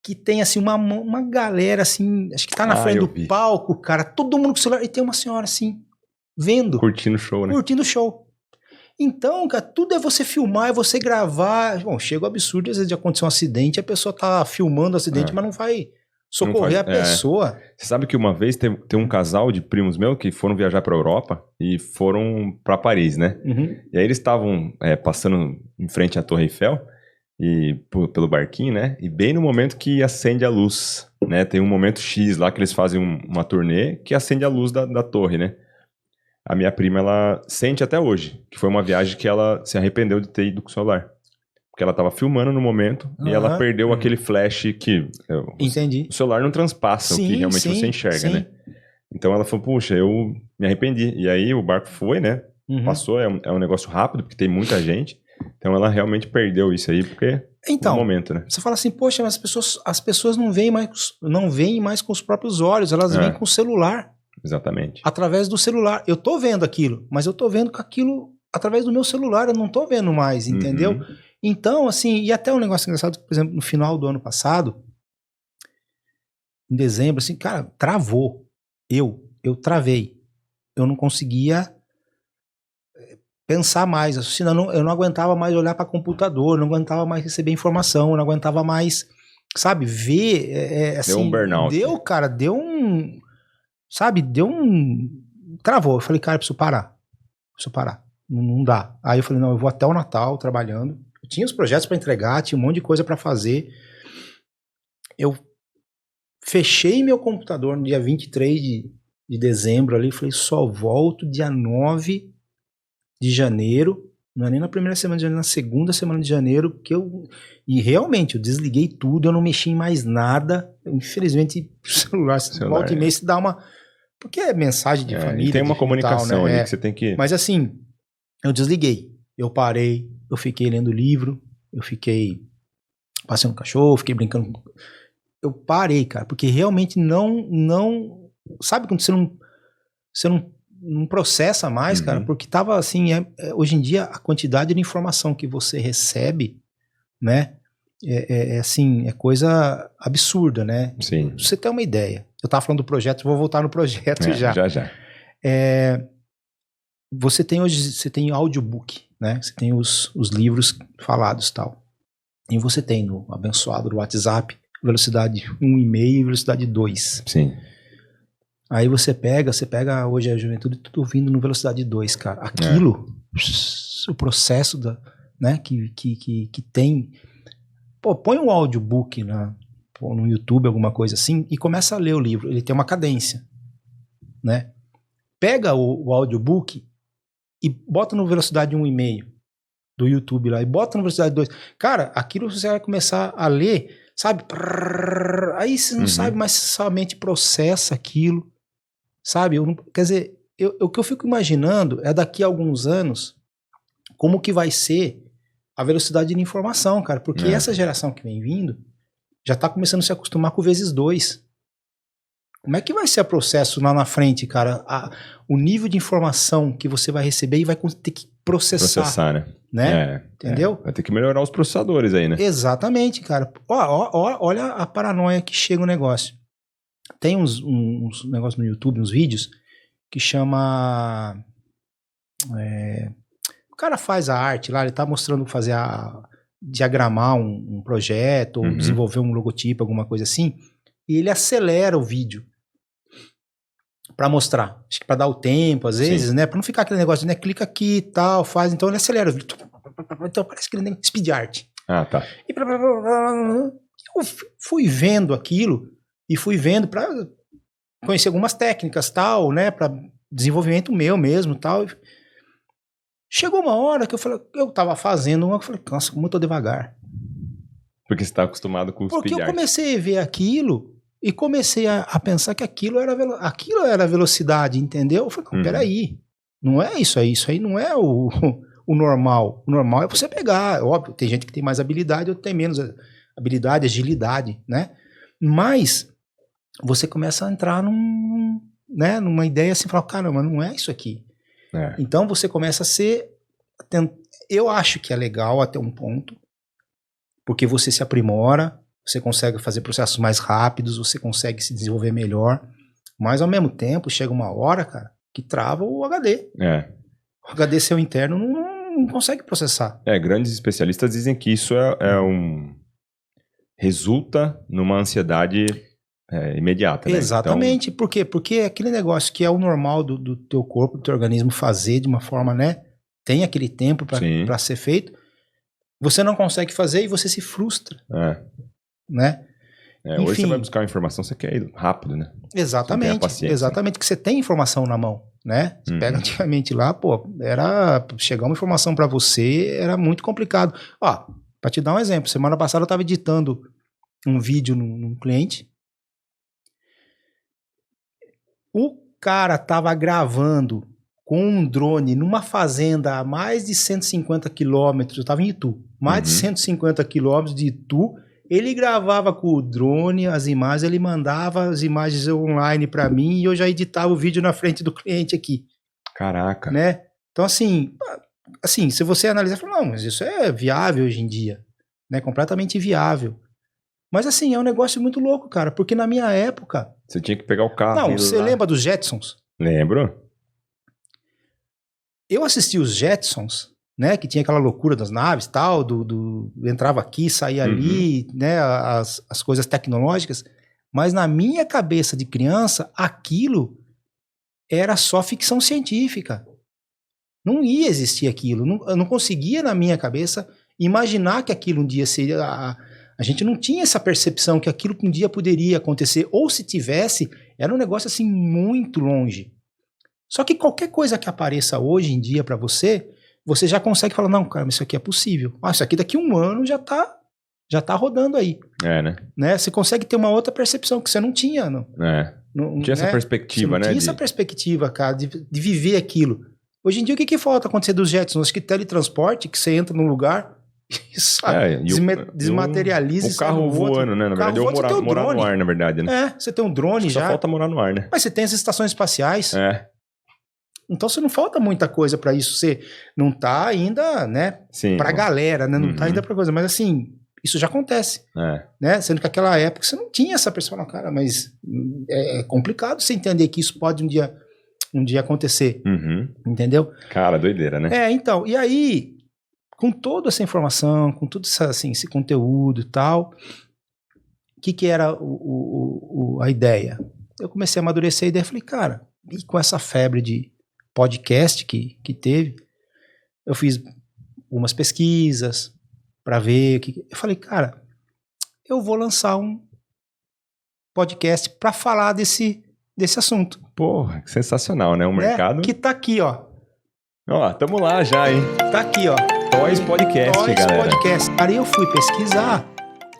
que tem, assim, uma galera, assim, acho que tá na frente do palco, cara, todo mundo com o celular, e tem uma senhora, assim, vendo. Curtindo o show, né? Curtindo o show. Então, cara, tudo é você filmar, é você gravar. Bom, chega o absurdo, às vezes de acontecer um acidente, a pessoa tá filmando o acidente, mas não vai socorrer a pessoa. Você sabe que uma vez tem um casal de primos meus que foram viajar pra Europa e foram pra Paris, né? E aí eles estavam passando em frente à Torre Eiffel. pelo barquinho, né? E bem no momento que acende a luz, né? Tem um momento X lá que eles fazem uma turnê que acende a luz da torre, né? A minha prima, ela sente até hoje que foi uma viagem que ela se arrependeu de ter ido com o celular. Porque ela tava filmando no momento e ela perdeu aquele flash que... Entendi. O celular não transpassa o que realmente você enxerga, né? Então ela falou, puxa, eu me arrependi. E aí o barco foi, né? Passou, é um negócio rápido, porque tem muita gente. Então ela realmente perdeu isso aí, porque então, no momento, né? Você fala assim, poxa, mas as pessoas não veem mais com os próprios olhos, elas veem com o celular. Exatamente. Através do celular. Eu tô vendo aquilo, mas eu tô vendo com aquilo através do meu celular, eu não tô vendo mais, entendeu? Então, assim, e até um negócio engraçado, por exemplo, no final do ano passado, em dezembro, assim, cara, travou. Eu travei. Eu não conseguia pensar mais, eu não aguentava mais olhar para computador, não aguentava mais receber informação, eu não aguentava mais, sabe, ver, assim... Deu um burnout. Travou. Eu falei, cara, preciso parar. Não dá. Aí eu falei, não, eu vou até o Natal trabalhando. Eu tinha os projetos para entregar, tinha um monte de coisa para fazer. Eu fechei meu computador no dia 23 de dezembro ali, falei, só volto dia 9 de janeiro, não é nem na primeira semana de janeiro, na segunda semana de janeiro, e realmente, eu desliguei tudo, eu não mexi em mais nada, infelizmente, o celular volta e meia se dá uma... Porque é mensagem de família. E tem uma comunicação né? ali que você tem que... Mas assim, eu desliguei, eu parei, eu fiquei lendo livro, eu fiquei passeando com o cachorro, fiquei brincando. Eu parei, cara, porque realmente não sabe quando você não processa mais, cara, porque tava assim, hoje em dia a quantidade de informação que você recebe, né, assim, é coisa absurda, né? Sim. Pra você ter uma ideia. Eu tava falando do projeto, vou voltar no projeto já. Já. Você tem audiobook, né? Você tem os livros falados e tal. E você tem no abençoado do WhatsApp, velocidade 1,5 e velocidade 2. Sim. Aí você pega hoje a juventude tudo ouvindo no velocidade 2, cara. Aquilo, o processo né, que tem... Pô, põe um audiobook no YouTube, alguma coisa assim, e começa a ler o livro. Ele tem uma cadência, né? Pega o audiobook e bota no velocidade 1,5 do YouTube lá, e bota no velocidade 2. Cara, aquilo você vai começar a ler, sabe? Aí você não sabe, mas somente processa aquilo, sabe? Quer dizer, o que eu fico imaginando é daqui a alguns anos como que vai ser a velocidade de informação, cara, porque essa geração que vem vindo já tá começando a se acostumar com o vezes 2. Como é que vai ser o processo lá na frente, cara? O nível de informação que você vai receber e vai ter que processar, né? Entendeu? Vai ter que melhorar os processadores aí, né? Exatamente, cara. Olha a paranoia que chega o negócio. Tem uns negócios no YouTube, uns vídeos, que chama... o cara faz a arte lá, ele tá mostrando diagramar um projeto, ou desenvolver um logotipo, alguma coisa assim, e ele acelera o vídeo pra mostrar. Acho que pra dar o tempo, às vezes, né? Pra não ficar aquele negócio, né? Clica aqui e tal, faz. Então ele acelera o vídeo. Então parece que ele tem speed art. Ah, tá. E eu fui vendo aquilo e fui vendo pra conhecer algumas técnicas, tal, né? Pra desenvolvimento meu mesmo, tal. Chegou uma hora que eu tava fazendo eu falei, nossa, como eu tô devagar. Porque você tá acostumado com o speed art. Porque eu comecei a ver aquilo e comecei a pensar que aquilo era velocidade, entendeu? Eu falei, não, peraí, não é isso aí não é o normal. O normal é você pegar, óbvio, tem gente que tem mais habilidade, outro tem menos habilidade, agilidade, né? Mas você começa a entrar numa ideia assim, falar, caramba, não é isso aqui. Então você começa a ser... Eu acho que é legal até um ponto, porque você se aprimora, você consegue fazer processos mais rápidos, você consegue se desenvolver melhor, mas ao mesmo tempo chega uma hora, cara, que trava o HD. O HD seu interno não consegue processar. Grandes especialistas dizem que isso resulta numa ansiedade imediata, né? Exatamente. Então... Por quê? Porque aquele negócio que é o normal do teu corpo, do teu organismo fazer de uma forma, né? Tem aquele tempo para ser feito. você não consegue fazer e você se frustra, né? Hoje Enfim. você vai buscar uma informação, você quer ir rápido, né? Você tem a Exatamente, paciência. exatamente, que você tem informação na mão, né? Você pega antigamente lá, chegar uma informação para você era muito complicado. Ó, para te dar um exemplo, semana passada eu estava editando um vídeo num cliente. O cara tava gravando com um drone numa fazenda a mais de 150 quilômetros, eu tava em Itu, mais de 150 quilômetros de Itu. Ele gravava com o drone as imagens, ele mandava as imagens online para mim e eu já editava o vídeo na frente do cliente aqui. Caraca. Né? Então, assim, se você analisar, fala, não, mas isso é viável hoje em dia, né? Completamente viável. Mas, assim, é um negócio muito louco, cara, porque na minha época... Você tinha que pegar o carro. Não, você lembra dos Jetsons? Lembro. Eu assisti os Jetsons, né, que tinha aquela loucura das naves, tal, entrava aqui, saía ali, né, as coisas tecnológicas, mas na minha cabeça de criança, aquilo era só ficção científica. Não ia existir aquilo, eu não conseguia na minha cabeça imaginar que aquilo um dia seria... A gente não tinha essa percepção que aquilo um dia poderia acontecer, ou se tivesse, era um negócio assim muito longe. Só que qualquer coisa que apareça hoje em dia para você já consegue falar, não, cara, isso aqui é possível. Isso aqui daqui a um ano já tá rodando aí. Né? Você consegue ter uma outra percepção que você não tinha. Não tinha essa perspectiva, né? Tinha essa perspectiva, cara, de viver aquilo. Hoje em dia, o que falta acontecer dos Jetsons? Acho que teletransporte, que você entra num lugar e sai, desmaterializa. O carro voando, né? Na verdade, eu morar no ar, na verdade, né? Você tem um drone já. Só falta morar no ar, né? Mas você tem as estações espaciais. Então você não falta muita coisa pra isso. Você não tá ainda, né? Sim. Pra galera, né? Não tá ainda pra coisa. Mas assim, isso já acontece. Né? Sendo que naquela época você não tinha essa pessoa, cara, mas é complicado você entender que isso pode um dia acontecer. Entendeu? Cara, doideira, né? Então, e aí, com toda essa informação, com tudo esse conteúdo e tal, o que era a ideia? Eu comecei a amadurecer a ideia e falei, cara, e com essa febre de podcast que teve, eu fiz umas pesquisas para ver o que... Eu falei, cara, eu vou lançar um podcast para falar desse assunto. Porra, que sensacional, né? O mercado... Que tá aqui, ó. Ó, tamo lá já, hein? Tá aqui, ó. Toys Podcast, galera. Podcast. Aí eu fui pesquisar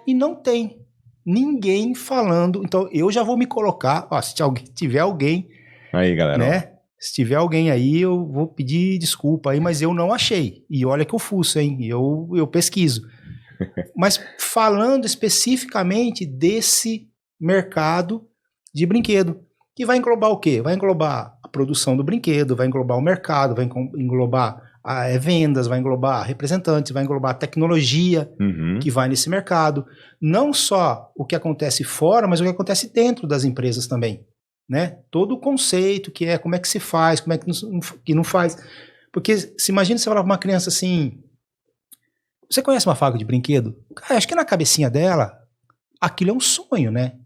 e não tem ninguém falando. Então eu já vou me colocar, ó, se tiver alguém... Aí, galera. Né? Se tiver alguém aí, eu vou pedir desculpa aí, mas eu não achei. E olha que eu fuço, hein? Eu pesquiso. Mas falando especificamente desse mercado de brinquedo, que vai englobar o quê? Vai englobar a produção do brinquedo, vai englobar o mercado, vai englobar vendas, vai englobar representantes, vai englobar a tecnologia que vai nesse mercado. Não só o que acontece fora, mas o que acontece dentro das empresas também. Né? Todo o conceito que é, como é que se faz, como é que não faz. Porque se imagina você falar para uma criança assim, você conhece uma fábrica de brinquedo? Cara, acho que na cabecinha dela, aquilo é um sonho, né?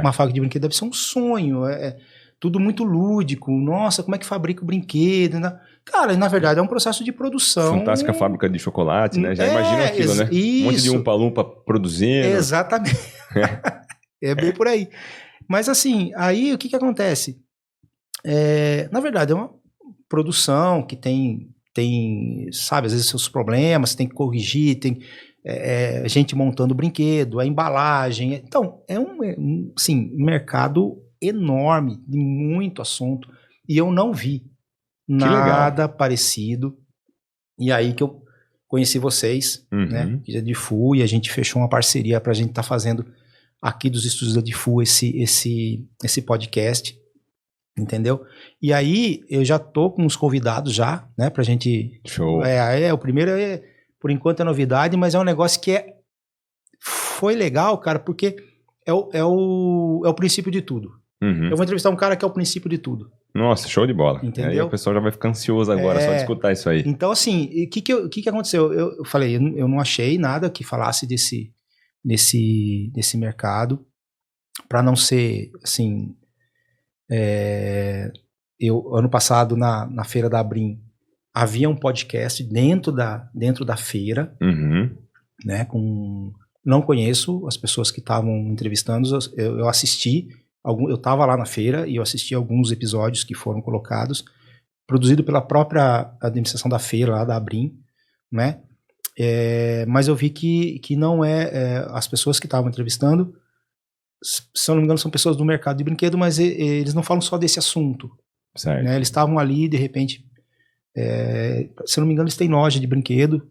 Uma fábrica de brinquedo deve ser um sonho, é tudo muito lúdico, nossa, como é que fabrica o brinquedo, né? Cara, na verdade é um processo de produção. Fantástica fábrica de chocolate, né? Já imagina aquilo, né? Isso. Um monte de umpa-lumpa produzindo. Exatamente. É bem por aí. Mas assim, aí o que acontece? Na verdade, é uma produção que tem, sabe, às vezes seus problemas, tem que corrigir, tem gente montando brinquedo, a embalagem. Então, é um mercado enorme, de muito assunto, e eu não vi nada parecido. E aí que eu conheci vocês, né, que é de FU, e a gente fechou uma parceria pra gente estar fazendo aqui dos estúdios da Difu esse podcast, entendeu? E aí eu já tô com uns convidados já, né, pra gente... Show! O primeiro por enquanto é novidade, mas é um negócio que foi legal, cara, porque é o princípio de tudo. Eu vou entrevistar um cara que é o princípio de tudo. Nossa, show de bola. Entendeu? Aí o pessoal já vai ficar ansioso agora só de escutar isso aí. Então, assim, o que aconteceu? Eu falei, eu não achei nada que falasse desse mercado, para não ser, assim, eu ano passado na feira da Abrim, havia um podcast dentro da feira, né? Não conheço as pessoas que estavam entrevistando, eu assisti, eu estava lá na feira e eu assisti alguns episódios que foram colocados, produzido pela própria administração da feira, lá da Abrim, né? Mas eu vi que não as pessoas que estavam entrevistando, se eu não me engano, são pessoas do mercado de brinquedo, mas eles não falam só desse assunto. Certo. Né? Eles estavam ali, de repente, se eu não me engano, eles têm loja de brinquedo,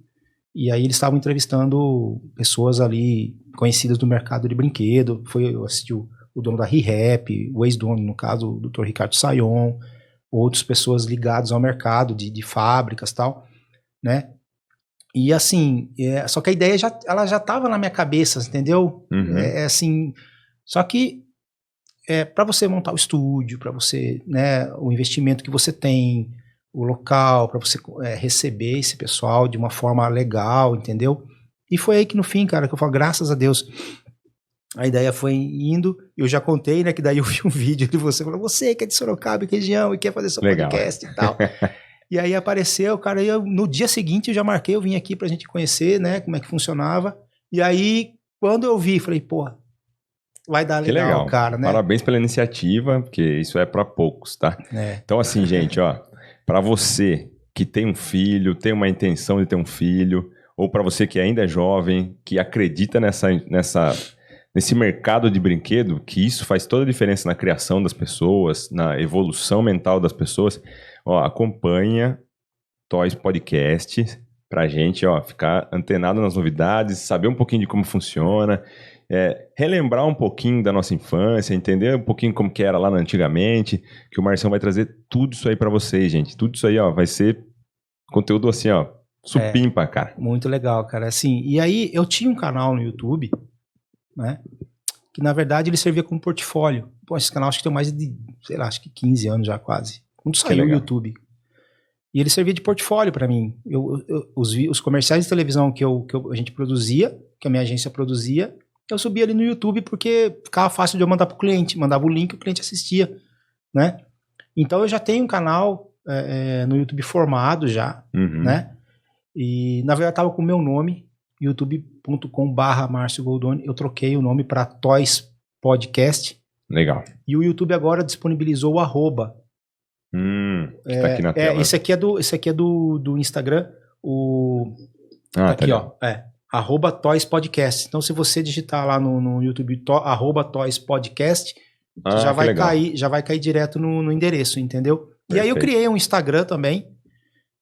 e aí eles estavam entrevistando pessoas ali conhecidas do mercado de brinquedo. Eu assisti o dono da ReHap, o ex-dono, no caso, o Dr. Ricardo Sayon, outras pessoas ligadas ao mercado de fábricas e tal, né? E assim, só que a ideia ela já estava na minha cabeça, entendeu? Assim, só que para você montar o estúdio, para você, né, o investimento que você tem, o local, para você receber esse pessoal de uma forma legal, entendeu? E foi aí que no fim, cara, que eu falo, graças a Deus, a ideia foi indo. Eu já contei, né, que daí eu vi um vídeo de você que é de Sorocaba e região e quer fazer seu podcast e tal. E aí apareceu, cara, e no dia seguinte eu já marquei, eu vim aqui pra gente conhecer, né, como é que funcionava. E aí, quando eu vi, falei, porra, vai dar legal, cara, né? Parabéns pela iniciativa, porque isso é pra poucos, tá? Então assim, gente, ó, pra você que tem um filho, tem uma intenção de ter um filho, ou pra você que ainda é jovem, que acredita nesse mercado de brinquedo, que isso faz toda a diferença na criação das pessoas, na evolução mental das pessoas, ó, acompanha Toys Podcast pra gente, ó, ficar antenado nas novidades, saber um pouquinho de como funciona, relembrar um pouquinho da nossa infância, entender um pouquinho como que era lá antigamente, que o Marcião vai trazer tudo isso aí pra vocês, gente. Tudo isso aí, ó, vai ser conteúdo assim, ó, supimpa, cara. Muito legal, cara. Assim, e aí eu tinha um canal no YouTube, né, que na verdade ele servia como portfólio. Pô, esse canal acho que tem mais de, sei lá, acho que 15 anos já quase. Quando saiu o YouTube. E ele servia de portfólio pra mim. Os comerciais de televisão que a gente produzia, que a minha agência produzia, eu subia ali no YouTube porque ficava fácil de eu mandar pro cliente. Mandava o link e o cliente assistia, né? Então eu já tenho um canal no YouTube formado já, né? E na verdade tava com o meu nome, youtube.com/Márcio Goldoni. Eu troquei o nome para Toys Podcast. Legal. E o YouTube agora disponibilizou o @. Que tá aqui na tela. Esse aqui é do Instagram. Tá aqui, ó. @Toys Podcast. Então, se você digitar lá no YouTube @Toys Podcast, já vai cair direto no endereço, entendeu? Perfeito. E aí eu criei um Instagram também,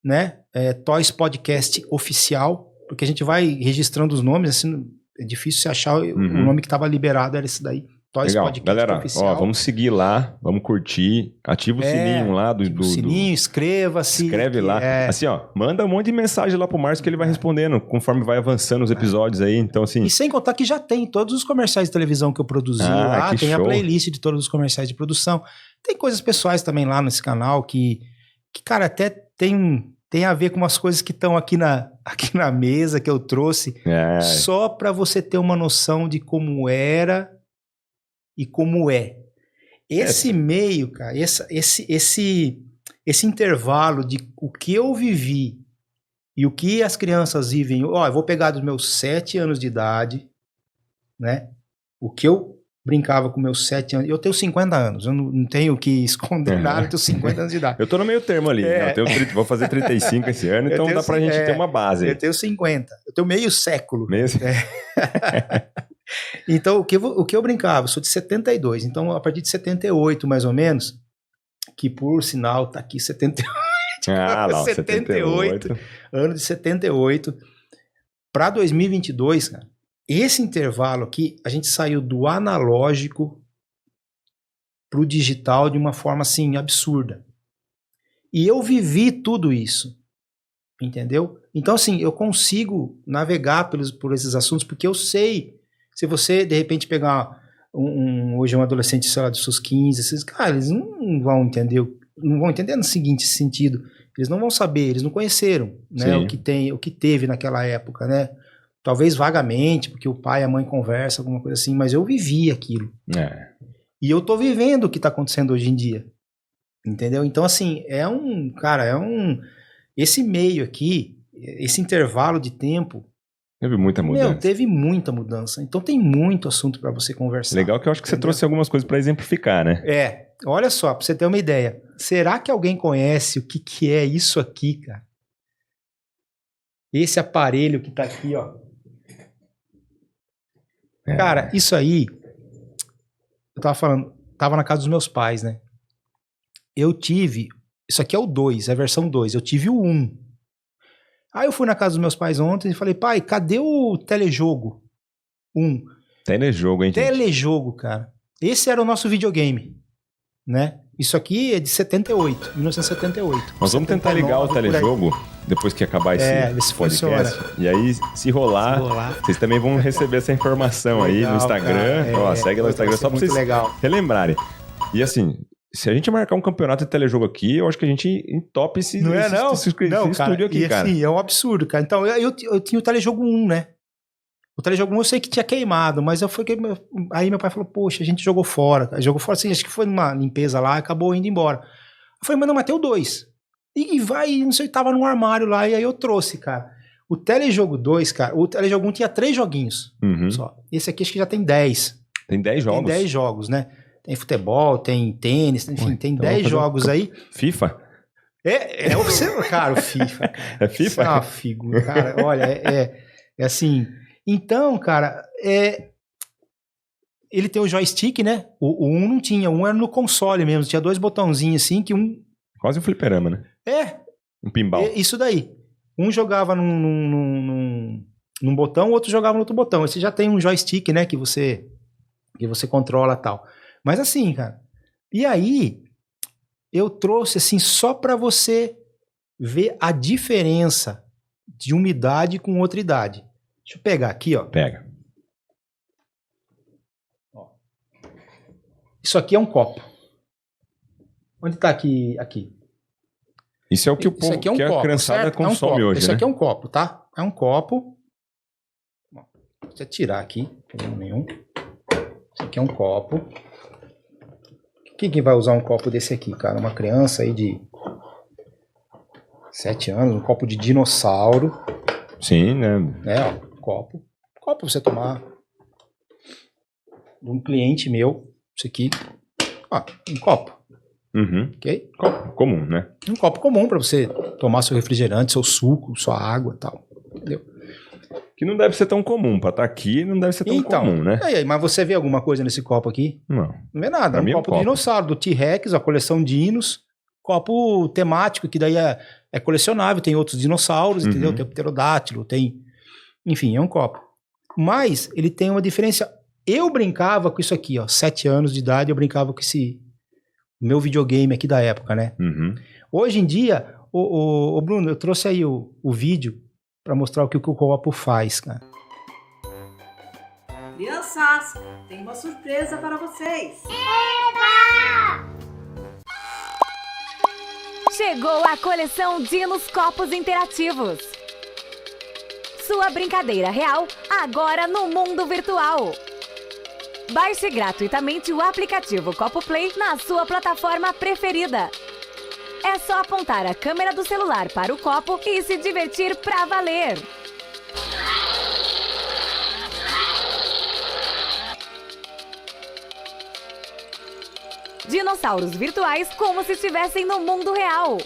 né? Toys Podcast Oficial, porque a gente vai registrando os nomes, assim, é difícil você achar o nome que estava liberado, era esse daí. Toys Legal. Podcast Galera, Oficial. ó, vamos seguir lá, vamos curtir, ativa o sininho lá do sininho, inscreva-se. Escreve lá. Assim, ó, manda um monte de mensagem lá pro Márcio que ele vai respondendo, conforme vai avançando os episódios aí, então assim... E sem contar que já tem todos os comerciais de televisão que eu produzi lá, tem show. A playlist de todos os comerciais de produção. Tem coisas pessoais também lá nesse canal que cara, até tem a ver com umas coisas que estão aqui na mesa que eu trouxe, só para você ter uma noção de como era e como é. Esse meio, cara, esse intervalo de o que eu vivi e o que as crianças vivem, ó, eu vou pegar dos meus 7 anos de idade, né? O que eu brincava com meus 7 anos. Eu tenho 50 anos, eu não tenho que esconder nada, eu tenho 50 anos de idade. Eu tô no meio termo ali, né? Vou fazer 35 esse ano, então dá pra gente ter uma base. Eu tenho 50, eu tenho meio século. Meio Então, o que eu brincava, eu sou de 72, então a partir de 78, mais ou menos, que por sinal tá aqui 78. Ah, lá, 78. Ano de 78. Para 2022, cara, esse intervalo aqui, a gente saiu do analógico pro digital de uma forma, assim, absurda. E eu vivi tudo isso, entendeu? Então, assim, eu consigo navegar por esses assuntos, porque eu sei, se você, de repente, pegar hoje um adolescente, sei lá, dos seus 15, esses, cara, eles não vão entender no seguinte sentido, eles não vão saber, eles não conheceram, né, o que teve naquela época, né? Talvez vagamente, porque o pai e a mãe conversam, alguma coisa assim, mas eu vivi aquilo. E eu tô vivendo o que tá acontecendo hoje em dia. Entendeu? Então, assim, Esse meio aqui, esse intervalo de tempo, Teve muita mudança. teve muita mudança. Então tem muito assunto para você conversar. Legal que eu acho que você trouxe algumas coisas para exemplificar, né? Olha só, para você ter uma ideia. Será que alguém conhece o que é isso aqui, cara? Esse aparelho que tá aqui, ó. Cara, isso aí, eu tava falando, tava na casa dos meus pais, né? Eu tive, isso aqui é o 2, é a versão 2, eu tive o 1. Aí eu fui na casa dos meus pais ontem e falei, pai, cadê o telejogo 1? Telejogo, hein, gente? Telejogo, cara. Esse era o nosso videogame, né? Isso aqui é de 78, 1978. Nós vamos tentar ligar o telejogo depois que acabar esse podcast. E aí, se rolar, vocês também vão receber essa informação aí no Instagram. Segue lá no Instagram só pra vocês relembrarem. E assim, se a gente marcar um campeonato de telejogo aqui, eu acho que a gente entope esse estúdio aqui, cara. Assim, é um absurdo, cara. Então, eu tinha o telejogo 1, né? O telejogo 1 eu sei que tinha queimado, mas aí meu pai falou, poxa, a gente jogou fora. Jogou fora, assim, acho que foi numa limpeza lá, acabou indo embora. Eu falei, mas não, tem o 2. E vai, não sei, tava num armário lá, e aí eu trouxe, cara. O telejogo 2, cara, o telejogo 1 tinha 3 joguinhos só. Esse aqui acho que já tem 10. Tem 10 jogos? Tem 10 jogos, né? Tem futebol, tem tênis, enfim, tem 10 jogos aí. FIFA? Cara, o FIFA. Cara. É FIFA? É uma figura, cara. Olha, é assim... Então, cara, ele tem o joystick, né? O 1 não tinha, o 1 era no console mesmo, tinha 2 botãozinhos assim, que um... Quase um fliperama, né? Um pinball. Isso daí. Um jogava num botão, o outro jogava no outro botão. Esse já tem um joystick, né, que você controla e tal. Mas assim, cara, e aí eu trouxe assim só pra você ver a diferença de uma idade com outra idade. Deixa eu pegar aqui, ó. Pega. Ó. Isso aqui é um copo. Onde tá aqui? Isso é o que o povo, que a criançada consome hoje, Isso né? aqui é um copo, tá? É um copo. Deixa eu tirar aqui. Problema nenhum. Isso aqui é um copo. Quem vai usar um copo desse aqui, cara? Uma criança aí de 7 anos, um copo de dinossauro. Sim, né? Ó. Copo pra você tomar. De um cliente meu. Isso aqui. Ó, um copo. Ok? Copo comum, né? Um copo comum pra você tomar seu refrigerante, seu suco, sua água e tal. Entendeu? Que não deve ser tão comum. Pra estar aqui não deve ser tão comum, né? Mas você vê alguma coisa nesse copo aqui? Não. Não vê nada. É um copo de dinossauro, do T-Rex, a coleção dinos. Copo temático, que daí é colecionável. Tem outros dinossauros, entendeu? Tem o pterodátilo, tem... Enfim, é um copo. Mas ele tem uma diferença. Eu brincava com isso aqui, ó. 7 anos de idade, eu brincava com esse meu videogame aqui da época, né? Hoje em dia, o Bruno, eu trouxe aí o vídeo pra mostrar o que o copo faz, cara. Crianças, tem uma surpresa para vocês. Chegou a coleção Dinos Copos Interativos. Sua brincadeira real, agora no mundo virtual. Baixe gratuitamente o aplicativo Copo Play na sua plataforma preferida. É só apontar a câmera do celular para o copo e se divertir pra valer. Dinossauros virtuais como se estivessem no mundo real.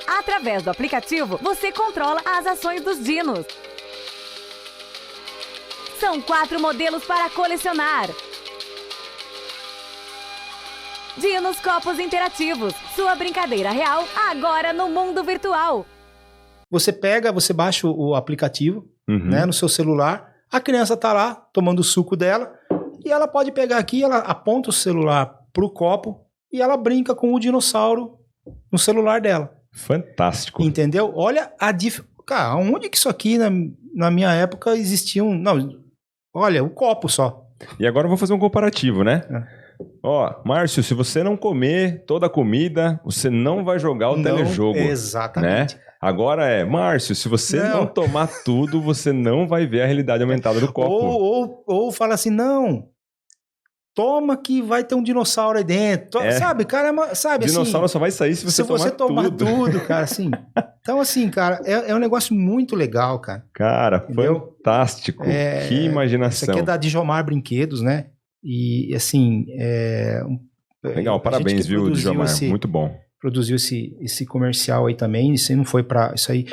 Através do aplicativo, você controla as ações dos dinos. São 4 modelos para colecionar. Dinos Copos Interativos, sua brincadeira real, agora no mundo virtual. Você baixa o aplicativo, né, no seu celular, a criança tá lá tomando o suco dela, e ela pode pegar aqui, ela aponta o celular pro copo, e ela brinca com o dinossauro no celular dela. Fantástico. Entendeu? Olha a diferença. Cara, onde que isso aqui na minha época existiam... Não, olha, o copo só. E agora eu vou fazer um comparativo, né? Ó, Márcio, se você não comer toda a comida, você não vai jogar o telejogo. Exatamente. Né? Agora Márcio, se você não tomar tudo, você não vai ver a realidade aumentada do copo. Ou fala assim, não, toma que vai ter um dinossauro aí dentro. Sabe, cara, sabe Dinossauro assim... só vai sair se você tomar tudo. tudo, cara, assim. Então, assim, cara, é um negócio muito legal, cara. Cara, Entendeu? fantástico. Que imaginação. Isso aqui é da Djomar Brinquedos, né? E, assim... Legal, a parabéns, gente que viu, Djomar? produziu Muito bom. Produziu esse comercial aí também. Isso aí não foi pra... Isso aí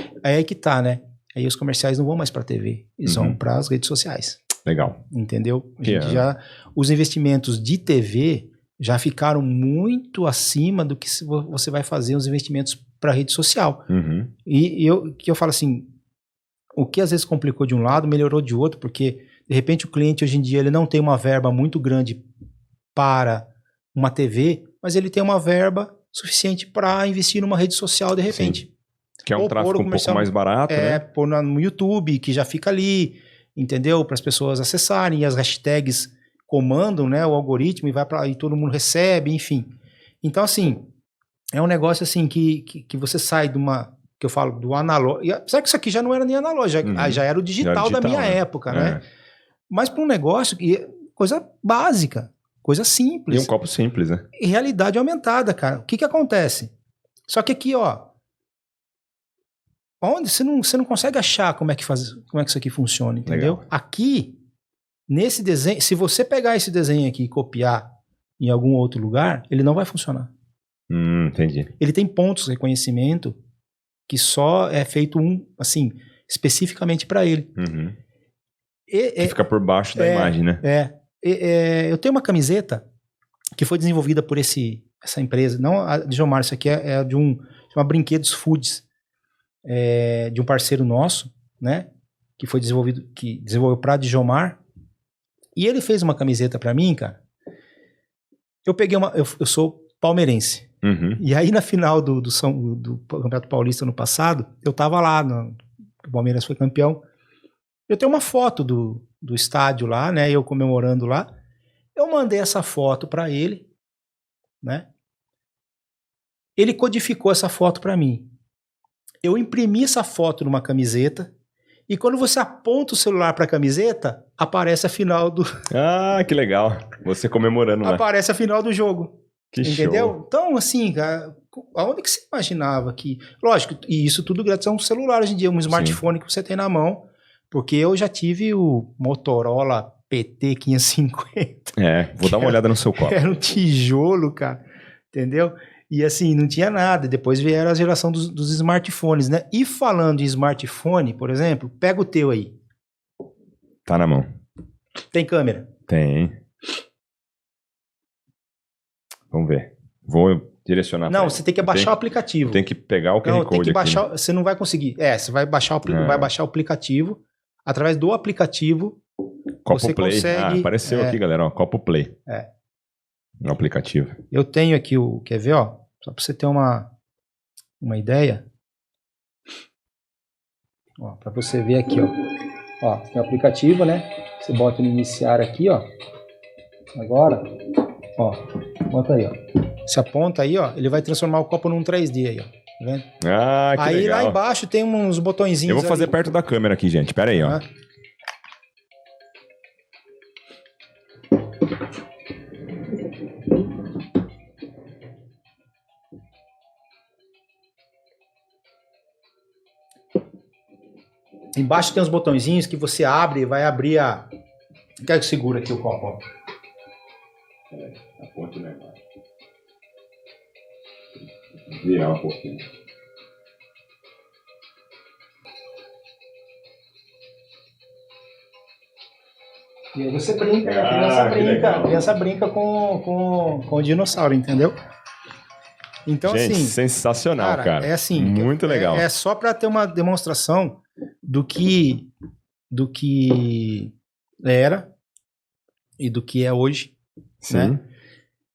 que tá, né? Aí os comerciais não vão mais pra TV. Eles vão para as redes sociais. Legal. Entendeu? A gente os investimentos de TV já ficaram muito acima do que você vai fazer os investimentos para rede social. E eu falo assim, o que às vezes complicou de um lado, melhorou de outro, porque de repente o cliente hoje em dia ele não tem uma verba muito grande para uma TV, mas ele tem uma verba suficiente para investir numa rede social de repente. Sim. Que é um tráfego um pouco mais barato, né? Pôr no YouTube, que já fica ali, entendeu? Para as pessoas acessarem, e as hashtags comandam, né, o algoritmo e vai para e todo mundo recebe, enfim. Então, assim, é um negócio assim que você sai de uma, que eu falo, do analógico. Sabe que isso aqui já não era nem analógico, já era o digital, da minha época, né? Mas para um negócio, coisa básica, coisa simples. E um copo simples, né? E realidade aumentada, cara. O que acontece? Só que aqui, ó, onde você não consegue achar como é que isso aqui funciona, entendeu? Legal. Aqui, nesse desenho, se você pegar esse desenho aqui e copiar em algum outro lugar, ele não vai funcionar. Entendi. Ele tem pontos de reconhecimento que só é feito assim, especificamente para ele. Que fica por baixo da imagem, né? Eu tenho uma camiseta que foi desenvolvida por essa empresa, não a Djomar, isso aqui é de chama Brinquedos Foods, de um parceiro nosso, né? Que desenvolveu para Djomar. E ele fez uma camiseta para mim, cara. Eu peguei eu sou palmeirense. E aí na final do Campeonato Paulista no passado, eu tava lá, o Palmeiras foi campeão. Eu tenho uma foto do estádio lá, né? Eu comemorando lá. Eu mandei essa foto para ele, né? Ele codificou essa foto para mim. Eu imprimi essa foto numa camiseta e quando você aponta o celular para a camiseta, aparece a final do... Ah, que legal. Você comemorando lá. Aparece a final do jogo. Que entendeu? Show. Então, assim, cara, aonde que você imaginava que... Lógico, e isso tudo graças a um celular hoje em dia, um smartphone que você tem na mão, porque eu já tive o Motorola PT 550. Vou dar uma olhada no seu copo. Era um tijolo, cara, entendeu? E assim, não tinha nada. Depois vieram a geração dos smartphones, né? E falando em smartphone, por exemplo, pega o teu aí. Tá na mão. Tem câmera? Tem. Vamos ver. Vou direcionar. Não, você tem que baixar o aplicativo. Tem que pegar o QR Code tem que baixar, aqui. você não vai conseguir. Você vai baixar o aplicativo. Através do aplicativo, Copo você Play. consegue... Apareceu aqui, galera. Ó, Copo Play. No aplicativo. Eu tenho aqui quer ver, ó? Só pra você ter uma ideia. Ó, pra você ver aqui, ó. Ó, tem o aplicativo, né? Você bota no iniciar aqui, ó. Agora, ó. Bota aí, ó. Você aponta aí, ó. Ele vai transformar o copo num 3D aí, ó. Tá vendo? Ah, que aí legal. Lá embaixo tem uns botõezinhos. Eu vou fazer ali. perto da câmera aqui, gente. Pera aí, ó. Embaixo tem uns botõezinhos que você abre, vai abrir a... Quer que segura aqui o copo, ó. Aponte lá embaixo. Virar um pouquinho. E aí você brinca, a criança brinca com o dinossauro, entendeu? Então, gente, assim... sensacional, cara. É assim... Muito legal. É só para ter uma demonstração do que era e do que é hoje. Sim. Né?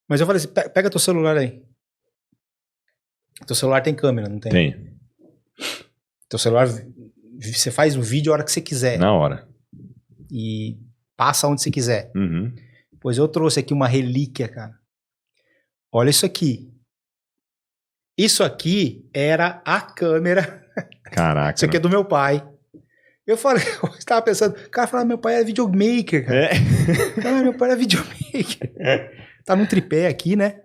Mas eu falei assim, pega teu celular aí. Teu celular tem câmera, não tem? Tem. Teu celular, você faz um vídeo a hora que você quiser. Na hora. E passa onde você quiser. Pois eu trouxe aqui uma relíquia, cara. Olha isso aqui. Isso aqui era a câmera. Caraca. Isso aqui é do meu pai. Eu falei, eu estava pensando, o cara falava, meu pai é videomaker, cara. Cara, meu pai é videomaker. Tá num tripé aqui, né?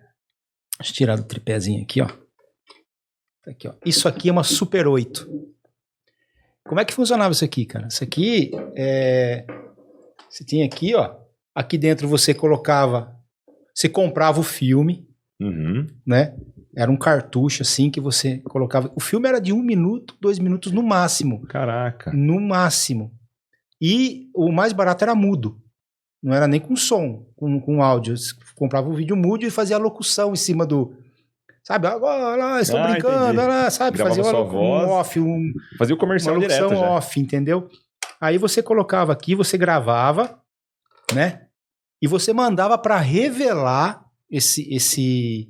Deixa eu tirar do tripézinho aqui, ó. Tá aqui, ó. Isso aqui é uma Super 8. Como é que funcionava isso aqui, cara? Isso aqui você tinha aqui, ó. Aqui dentro você colocava... Você comprava o filme, né? Era um cartucho, assim, que você colocava... O filme era de 1 minuto, 2 minutos no máximo. Caraca. No máximo. E o mais barato era mudo. Não era nem com som, com áudio. Você comprava o vídeo mudo e fazia a locução em cima do... Sabe? Agora, estou brincando, lá, sabe? Gravava fazia sua um voz, off, fazia o comercial uma locução direto já. off, entendeu? Aí você colocava aqui, você gravava, né? E você mandava para revelar esse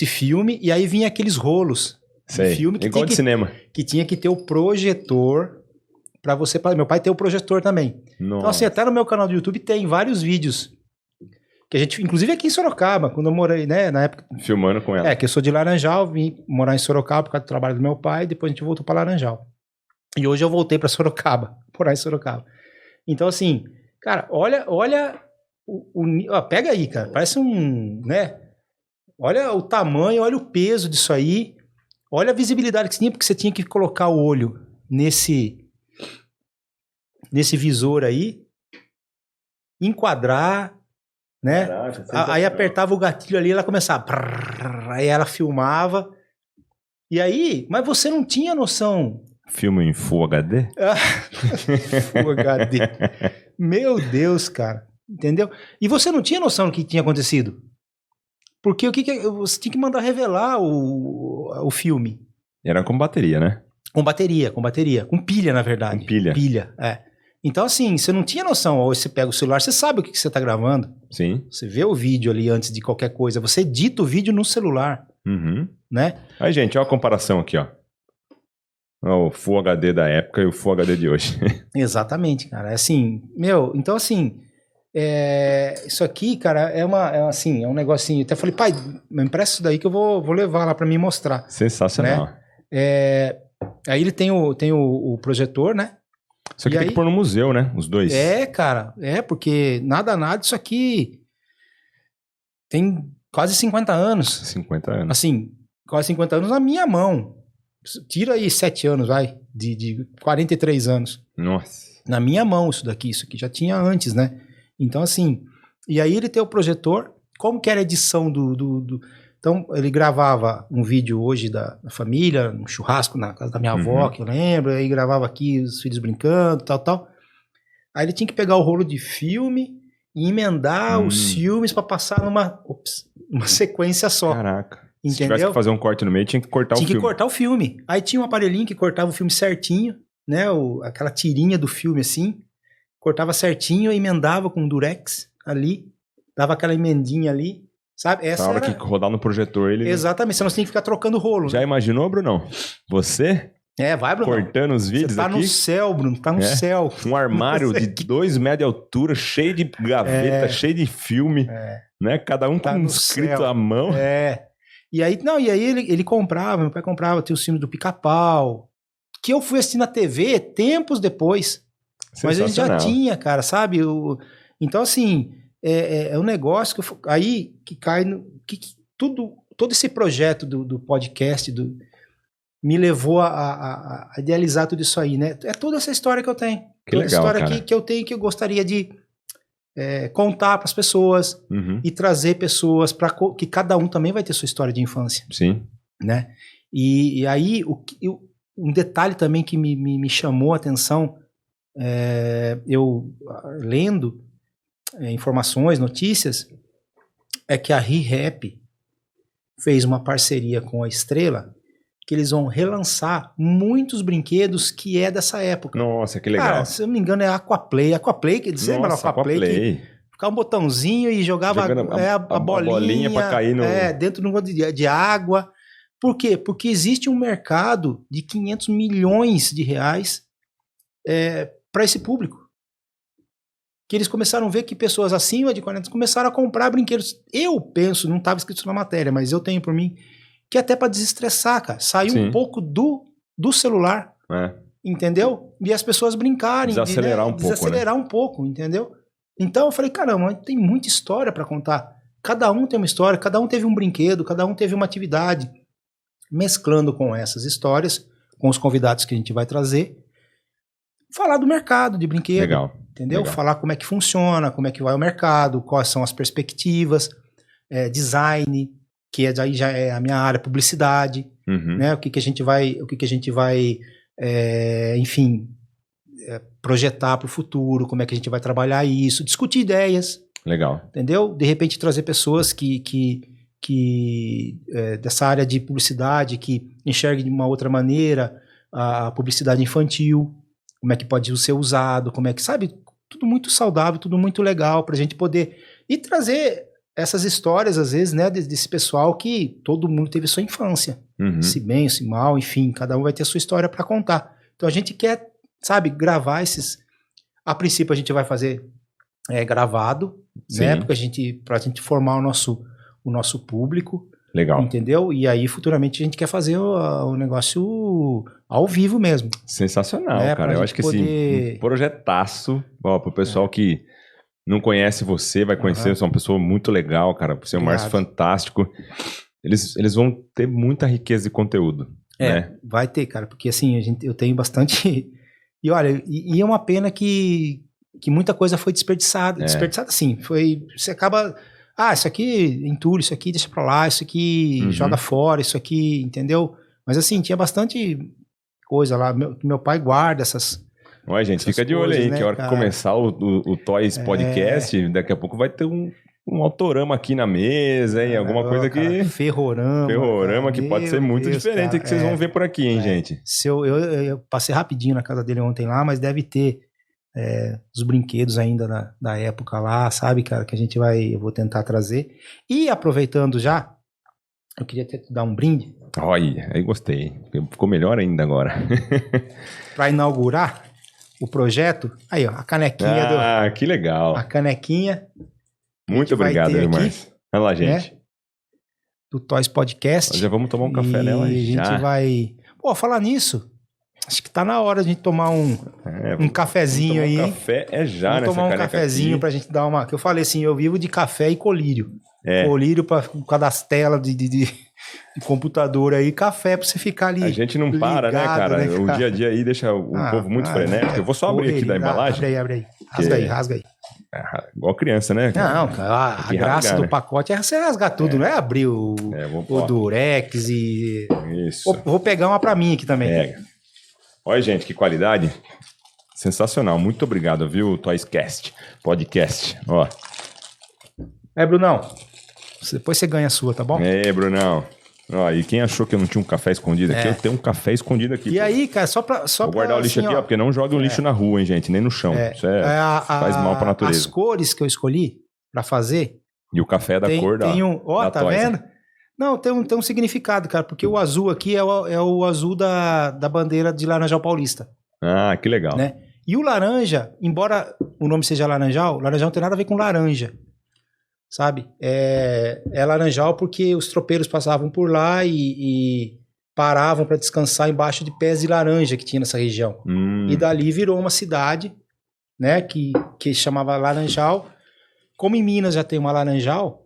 filme, e aí vinha aqueles rolos Sei, de filme igual de cinema. que tinha que ter o projetor para você... Meu pai tem o projetor também. Nossa. Então, assim, até no meu canal do YouTube tem vários vídeos que a gente... Inclusive aqui em Sorocaba, quando eu morei, né? Na época... Filmando com ela. Que eu sou de Laranjal, vim morar em Sorocaba por causa do trabalho do meu pai, depois a gente voltou para Laranjal. E hoje eu voltei para Sorocaba, morar em Sorocaba. Então, assim, cara, olha ó, pega aí, cara, parece né? Olha o tamanho, olha o peso disso aí, olha a visibilidade que você tinha, porque você tinha que colocar o olho nesse visor aí, enquadrar, né? Caraca, Aí apertava o gatilho ali, ela começava, aí ela filmava, e aí, mas você não tinha noção. Filme em Full HD? Full HD. Meu Deus, cara. Entendeu? E você não tinha noção do que tinha acontecido. Porque você tinha que mandar revelar o filme. Era com bateria, né? Com bateria. Com pilha, na verdade. Com pilha. Pilha, Então, assim, você não tinha noção. Ou você pega o celular, você sabe o que você tá gravando. Sim. Você vê o vídeo ali antes de qualquer coisa. Você edita o vídeo no celular. Né? Aí, gente, olha a comparação aqui, ó. O Full HD da época e o Full HD de hoje. Exatamente, cara. Assim, então assim, isso aqui, cara, é um negocinho. Eu até falei, pai, me empresta isso daí que eu vou levar lá pra mim mostrar. Sensacional. Né? Aí ele tem o projetor, né? Isso aqui tem que pôr no museu, né? Os dois. Cara, porque nada, isso aqui tem quase 50 anos. 50 anos. Assim, quase 50 anos na minha mão. Tira aí 7 anos, vai, de 43 anos. Nossa. Na minha mão isso aqui já tinha antes, né? Então, assim, e aí ele tem o projetor, como que era a edição Então, ele gravava um vídeo hoje da família, um churrasco na casa da minha avó, que eu lembro, aí gravava aqui os filhos brincando, tal. Aí ele tinha que pegar o rolo de filme e emendar os filmes para passar numa sequência só. Caraca. Entendeu? Se tivesse que fazer um corte no meio, tinha que cortar o filme. Tinha que cortar o filme. Aí tinha um aparelhinho que cortava o filme certinho, né? Aquela tirinha do filme assim. Cortava certinho e emendava com durex ali. Dava aquela emendinha ali. Sabe? Na hora que rodar no projetor, ele... Exatamente. Você não tinha que ficar trocando rolo. Já imaginou, Brunão? Você... vai, Bruno. Cortando os vídeos aqui. Você tá no céu, Bruno. Tá no céu. Um armário de 2 metros de altura, cheio de gaveta, cheio de filme. Né? Cada um tá com um escrito à mão. E aí, ele comprava, meu pai comprava, tinha o filme do Pica-Pau, que eu fui assistir na TV tempos depois. Mas ele já tinha, cara, sabe? Então, assim, é um negócio que cai no... todo esse projeto do podcast me levou a idealizar tudo isso aí, né? É toda essa história que eu tenho. Que toda legal, essa história cara. que eu tenho, que eu gostaria de contar para as pessoas e trazer pessoas para que cada um também vai ter sua história de infância. Sim. Né? E aí, um detalhe também que me chamou a atenção, eu lendo informações, notícias, é que a ReHap fez uma parceria com a Estrela, que eles vão relançar muitos brinquedos que é dessa época. Nossa, que legal. Cara, se eu não me engano é Aquaplay, que diz, lembra Aquaplay? Que ficava um botãozinho e jogava a bolinha pra cair no... dentro de água. Por quê? Porque existe um mercado de 500 milhões de reais para esse público. Que eles começaram a ver que pessoas acima de 40 começaram a comprar brinquedos. Eu penso, não estava escrito na matéria, mas eu tenho por mim, que até para desestressar, cara. Sair um pouco do celular. entendeu? E as pessoas brincarem. Desacelerar um pouco, desacelerar um pouco, entendeu? Então eu falei, caramba, tem muita história para contar. Cada um tem uma história, cada um teve um brinquedo, cada um teve uma atividade. Mesclando com essas histórias, com os convidados que a gente vai trazer, falar do mercado de brinquedo. Legal. Entendeu? Legal. Falar como é que funciona, como é que vai o mercado, quais são as perspectivas, design, que daí já é a minha área, publicidade, Uhum. né? O que a gente vai, enfim, projetar para o futuro, como é que a gente vai trabalhar isso, discutir ideias, Legal. entendeu? De repente trazer pessoas que dessa área de publicidade, que enxerguem de uma outra maneira a publicidade infantil, como é que pode ser usado, como é que, sabe, tudo muito saudável, tudo muito legal pra gente poder e trazer essas histórias, às vezes, né, desse pessoal que todo mundo teve sua infância, Uhum. se bem, se mal, enfim, cada um vai ter a sua história pra contar. Então a gente quer, sabe, gravar esses, a princípio a gente vai fazer gravado, né, Sim. porque pra gente formar o nosso público, Legal. entendeu? E aí, futuramente, a gente quer fazer o negócio ao vivo mesmo. Sensacional, É, cara. pra Eu gente acho que poder- assim, um projetaço, ó, pro pessoal que não conhece você, vai conhecer, você é uma pessoa muito legal, cara. Você é um Márcio Obrigado. fantástico. Eles vão ter muita riqueza de conteúdo, né? Vai ter, cara, porque assim, eu tenho bastante... E olha, e é uma pena que muita coisa foi desperdiçada. Desperdiçada, sim. Você acaba... Ah, isso aqui entulho, isso aqui deixa pra lá, isso aqui Uhum. joga fora, isso aqui, entendeu? Mas assim, tinha bastante coisa lá. Meu pai guarda essas... Olha, gente, Essas fica de olho coisas, aí, né, que a hora cara? que começar o Toys Podcast, daqui a pouco vai ter um autorama aqui na mesa, hein? Alguma coisa cara, que... Ferrorama. Ferrorama, que cara, pode ser meu muito Deus, diferente cara, que vocês vão ver por aqui, hein, gente? Eu passei rapidinho na casa dele ontem lá, mas deve ter os brinquedos ainda da época lá, sabe, cara, que eu vou tentar trazer. E aproveitando já, eu queria até te dar um brinde Olha, aí gostei. Ficou melhor ainda agora. para inaugurar o projeto. Aí, ó, a canequinha Que legal. a canequinha Muito vai obrigado, ter viu, aqui, Márcio? Olha lá, gente. do Toys Podcast. Nós já vamos tomar um café e nela a já. gente vai... Pô, falar nisso, acho que tá na hora de a gente tomar um cafezinho aí, Um hein? café já Vamos nessa tomar um caneca cafezinho aqui. pra gente dar uma... Que eu falei assim, eu vivo de café e colírio. É. Colírio por causa das telas de computador aí, café pra você ficar ali. A gente não para, né, ligado, cara? né, O cara? dia a dia aí deixa o povo muito frenético. Eu vou só abrir aqui da embalagem. Abre aí. Rasga aí. Igual criança, né? Não, cara, a que graça rasgar, do né? pacote é você rasgar tudo, não é abrir o Vou Durex e... Isso. Vou pegar uma pra mim aqui também. Pega. Olha, gente, que qualidade. Sensacional. Muito obrigado, viu, Toyscast Podcast. Ó. Brunão, depois você ganha a sua, tá bom? Brunão. Ó, e quem achou que eu não tinha um café escondido aqui, eu tenho um café escondido aqui. E aí, cara, só pra... Vou guardar o lixo aqui, ó, porque não joga o lixo na rua, hein, gente, nem no chão. Isso faz mal pra natureza. As cores que eu escolhi pra fazer... E o café é da cor da... Tem um... Ó, da tá Toys, vendo? né? Não, tem um significado, cara, porque o azul aqui é o azul da bandeira de Laranjal Paulista, Ah, que legal. né? E o laranja, embora o nome seja Laranjal não tem nada a ver com laranja, sabe? É Laranjal porque os tropeiros passavam por lá e paravam para descansar embaixo de pés de laranja que tinha nessa região. E dali virou uma cidade, né, que chamava Laranjal. Como em Minas já tem uma Laranjal,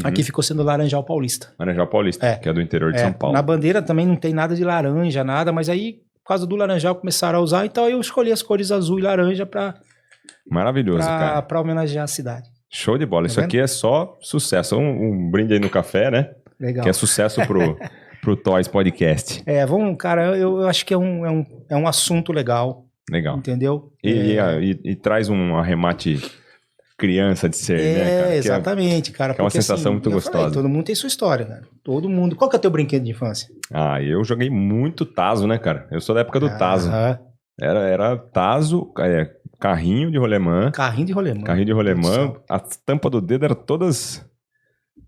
aqui ficou sendo Laranjal Paulista. Laranjal Paulista, que é do interior de São Paulo. Na bandeira também não tem nada de laranja, nada, mas aí, por causa do Laranjal, começaram a usar, então eu escolhi as cores azul e laranja Maravilhoso, cara. pra homenagear a cidade. Show de bola. Tá Isso vendo? aqui é só sucesso. Um brinde aí no café, né? Legal. Que é sucesso pro Toys Podcast. Vamos, cara, eu acho que é um assunto legal, Legal. entendeu? E traz um arremate criança de ser, né, cara? Exatamente, cara. que é uma porque, sensação muito eu gostosa. falei, todo mundo tem sua história, cara. Todo mundo. Qual que é o teu brinquedo de infância? Eu joguei muito Tazo, né, cara? Eu sou da época do Tazo. Aham. Era Tazo, carrinho de rolemã. Carrinho de rolemã. Carrinho de rolemã. A tampa do dedo era todas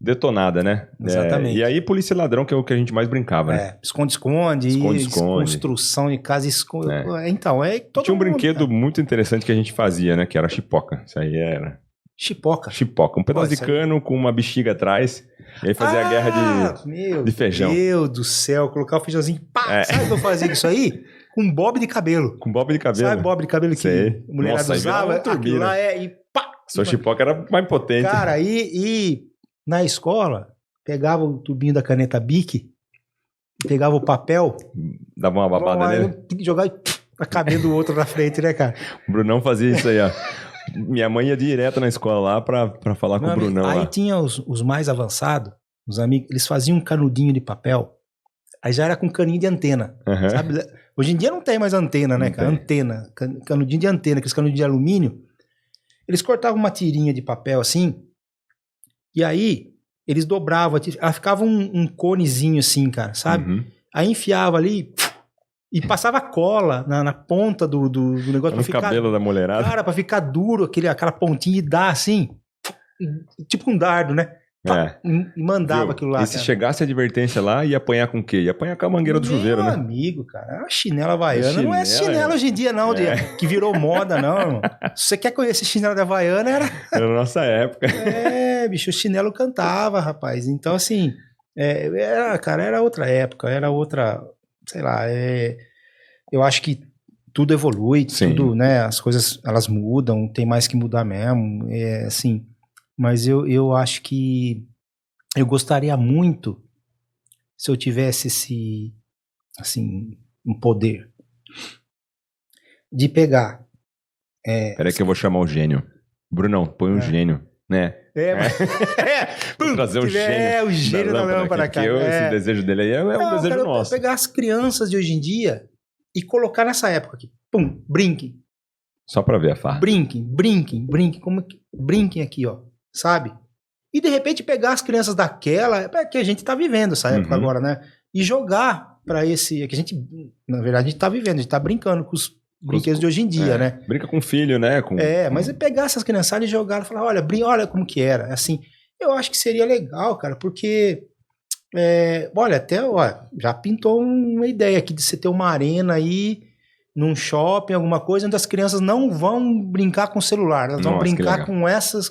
detonada, né? Exatamente. E aí, polícia e ladrão, que é o que a gente mais brincava, né? Esconde-esconde. Esconde-esconde. Construção de casa. Então, todo Tinha um mundo, brinquedo cara. muito interessante que a gente fazia, né? Que era a chipoca. Isso aí era... Chipoca. Chipoca. Um pedaço Pô, de isso aí- cano com uma bexiga atrás. E aí fazia a guerra de feijão. Meu Deus do céu, colocar o feijãozinho, pá, sabe o que eu fazia com isso aí? com bob de cabelo. Com bob de cabelo. Sabe bob de cabelo que Sei. a mulherada Nossa, aí virava usava? uma turbina. Aquilo lá e pá! Sua chipoca era mais potente. Cara, e na escola, pegava o tubinho da caneta Bic, pegava o papel, Dava uma babada nele. jogava a cabeça do outro na frente, né, cara? O Brunão fazia isso aí, ó. Minha mãe ia direto na escola lá pra falar com o Brunão Aí lá. tinha os mais avançados, os amigos, eles faziam um canudinho de papel, aí já era com caninho de antena, Aham. sabe? Hoje em dia não tem mais antena, né, Não cara? tem. Antena, canudinho de antena, aqueles canudinhos de alumínio. Eles cortavam uma tirinha de papel assim, e aí eles dobravam, ela ficava um conezinho assim, cara, sabe? Uhum. Aí enfiava ali e passava cola na ponta do negócio pra No ficar... cabelo da mulherada. Cara, pra ficar duro, aquela pontinha e dar assim, tipo um dardo, né? É. E mandava Viu? aquilo lá. E se cara. chegasse a advertência lá, ia apanhar com o quê? Ia apanhar com a mangueira do chuveiro, Meu né? amigo, cara, é uma chinela havaiana. Não é Chinela, chinela hoje em dia, não, que virou moda, não, irmão. Se você quer conhecer chinela da havaiana, era... Era a nossa época. Bicho, o chinelo cantava, rapaz. Então, assim, era outra época, era outra, sei lá, eu acho que tudo evolui, Sim. tudo, né, as coisas, elas mudam, tem mais que mudar mesmo, assim, mas eu acho que eu gostaria muito se eu tivesse esse, assim, um poder de pegar. Peraí que eu vou chamar o gênio. Brunão, põe um gênio, né? Vou trazer o gênio. O gênio da lâmpada, aqui, cara. Esse desejo dele aí é um Não, desejo cara, nosso. pegar as crianças de hoje em dia e colocar nessa época aqui. Pum, brinquem, Só pra ver a farra. brinquem, como que brinquem aqui, ó, sabe? E de repente pegar as crianças daquela, que a gente tá vivendo essa época Uhum. agora, né? E jogar pra esse, que a gente, na verdade, a gente tá vivendo, a gente tá brincando com os brinquedos de hoje em dia, né? Brinca com o filho, né? Mas é pegar essas criançadas e jogar e falar, olha como que era. Assim, eu acho que seria legal, cara, porque, já pintou uma ideia aqui de você ter uma arena aí, num shopping, alguma coisa, onde as crianças não vão brincar com o celular, elas vão Nossa, que brincar legal. com essas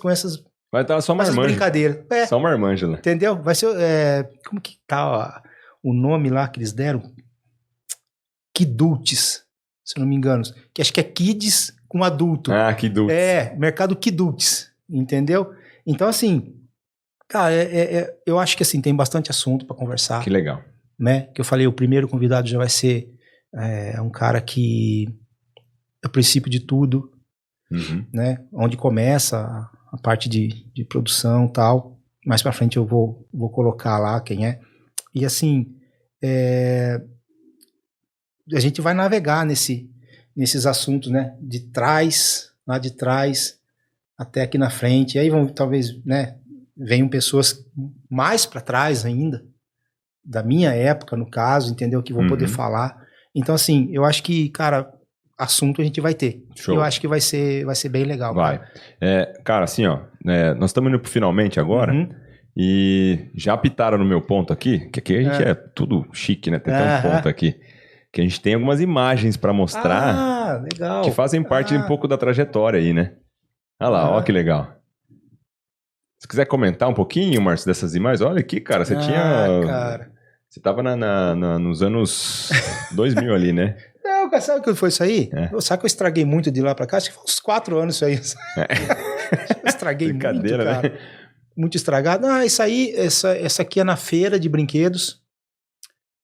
Vai estar só essas marmanjo. brincadeiras. Só marmanjo lá. Entendeu? Vai ser, como que tá ó, o nome lá que eles deram? Kidults, se eu não me engano. Que acho que é kids com adulto. Ah, que dulce. Mercado Kidults, entendeu? Então, assim, cara, eu acho que assim, tem bastante assunto pra conversar, Que legal. né? Que eu falei, o primeiro convidado já vai ser um cara que é o princípio de tudo, Uhum. né? Onde começa a parte de produção e tal. Mais pra frente eu vou colocar lá quem é. E assim, a gente vai navegar nesses assuntos, né? Lá de trás, até aqui na frente. E aí vão, talvez, né? Venham pessoas mais pra trás ainda, da minha época, no caso, entendeu? Que vão Uhum. poder falar. Então, assim, eu acho que, cara, assunto a gente vai ter. Show. Eu acho que vai ser bem legal. Vai. Cara. Cara, assim, ó, nós estamos indo pro finalmente agora. Uhum. E já apitaram no meu ponto aqui, que aqui a gente é tudo chique, né? Tem até um Aham. ponto aqui. Que a gente tem algumas imagens pra mostrar Ah, legal. que fazem parte um pouco da trajetória aí, né? Olha lá, ó que legal. Se quiser comentar um pouquinho, Márcio, dessas imagens, olha aqui, cara, você tinha... Cara. Você tava nos anos 2000 ali, né? Não, cara, sabe o que foi isso aí? É. Sabe que eu estraguei muito de lá pra cá? Acho que foi uns 4 anos isso aí. Eu estraguei muito, Brincadeira, cara. né? Muito estragado. Ah, isso aí, essa aqui é na feira de brinquedos,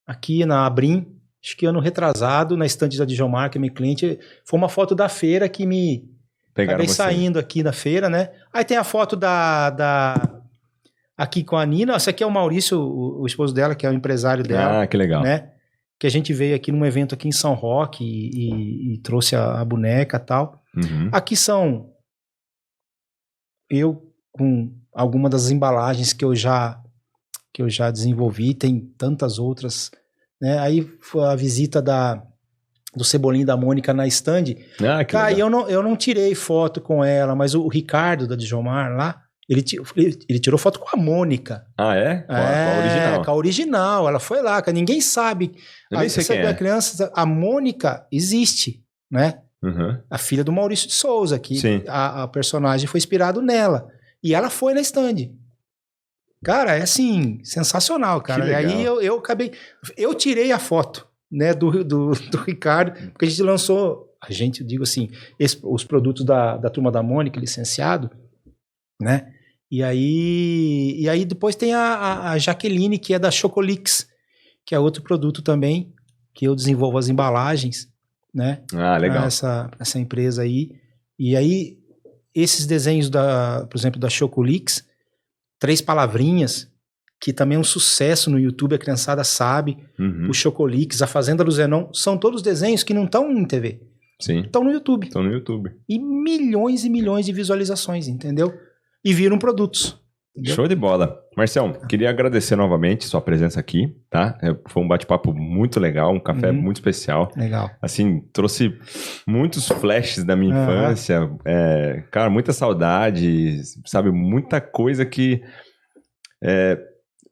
aqui na Abrim, acho que ano retrasado, na estante da Djomar, que é meu cliente, foi uma foto da feira que me Pegaram acabei você. saindo aqui na feira, né? Aí tem a foto aqui com a Nina, esse aqui é o Maurício, o esposo dela, que é o empresário dela, Ah, que legal. né? Que a gente veio aqui num evento aqui em São Roque e trouxe a boneca e tal. Uhum. Aqui são eu com alguma das embalagens que eu já desenvolvi, tem tantas outras, né? Aí foi a visita do Cebolinha e da Mônica na stand. Ah, que Cara, legal. eu não tirei foto com ela, mas o Ricardo da Djomar lá, ele tirou foto com a Mônica. Ah, é? Com a original. Com a original, ela foi lá, cara, ninguém sabe. Eu nem sei quem é. A Mônica existe, né? Uhum. A filha do Maurício de Souza, que Sim. a personagem foi inspirado nela. E ela foi na stand. Cara, é assim, sensacional, cara. Que E legal. aí eu acabei... Eu tirei a foto, né, do Ricardo, porque a gente lançou, eu digo assim, os produtos da Turma da Mônica, licenciado, né? E aí depois tem a Jaqueline, que é da Chocolix, que é outro produto também, que eu desenvolvo as embalagens, né? Ah, legal. Essa empresa aí. E aí, esses desenhos, por exemplo, da Chocolix, 3 palavrinhas, que também é um sucesso no YouTube, a criançada sabe. Uhum. O Chocolix, a Fazenda do Zenon, são todos desenhos que não estão em TV. Sim. Estão no YouTube. Estão no YouTube. E milhões de visualizações, entendeu? E viram produtos. Entendeu? Show de bola. Marcião, queria agradecer novamente sua presença aqui, tá? Foi um bate-papo muito legal, um café muito especial. Legal. Assim, trouxe muitos flashes da minha infância. Cara, muita saudade, sabe? Muita coisa que...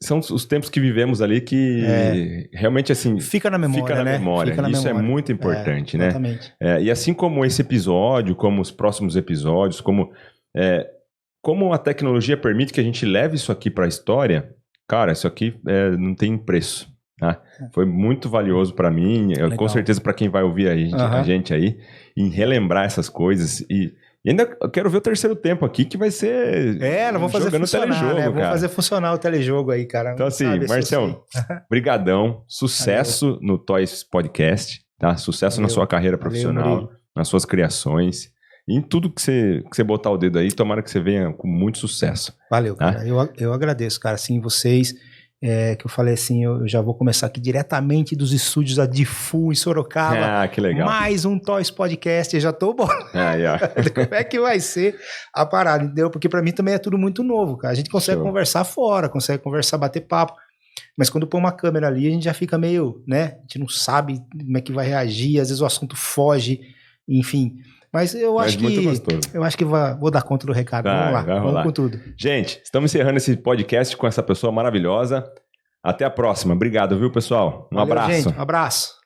são os tempos que vivemos ali que realmente, assim... Fica na memória, Fica na né? memória. Fica na Isso memória. é muito importante, né? Exatamente. E assim como esse episódio, como os próximos episódios, como a tecnologia permite que a gente leve isso aqui para a história, cara, isso aqui não tem preço. Tá? Foi muito valioso para mim, com certeza para quem vai ouvir a gente aí, em relembrar essas coisas. E ainda eu quero ver o terceiro tempo aqui, que vai ser Nós vamos fazer funcionar, telejogo, né? cara. Vamos fazer funcionar o telejogo aí, cara. Então assim, Marcião, brigadão, sucesso no Toys Podcast, tá? Sucesso na sua carreira profissional, nas suas criações. E em tudo que você botar o dedo aí, tomara que você venha com muito sucesso. Valeu, cara. Eu agradeço, cara. Assim, vocês, que eu falei assim, eu já vou começar aqui diretamente dos estúdios da Difu em Sorocaba. Ah, que legal. Mais um Toys Podcast. Eu já tô bom. Como é que vai ser a parada, entendeu? Porque pra mim também é tudo muito novo, cara. A gente consegue conversar fora, consegue conversar, bater papo. Mas quando põe uma câmera ali, a gente já fica meio, né? A gente não sabe como é que vai reagir, às vezes o assunto foge, enfim... Mas eu acho que vou dar conta do recado. Vamos lá, vamos com tudo. Gente, estamos encerrando esse podcast com essa pessoa maravilhosa. Até a próxima. Obrigado, viu, pessoal? Um abraço. Gente, um abraço.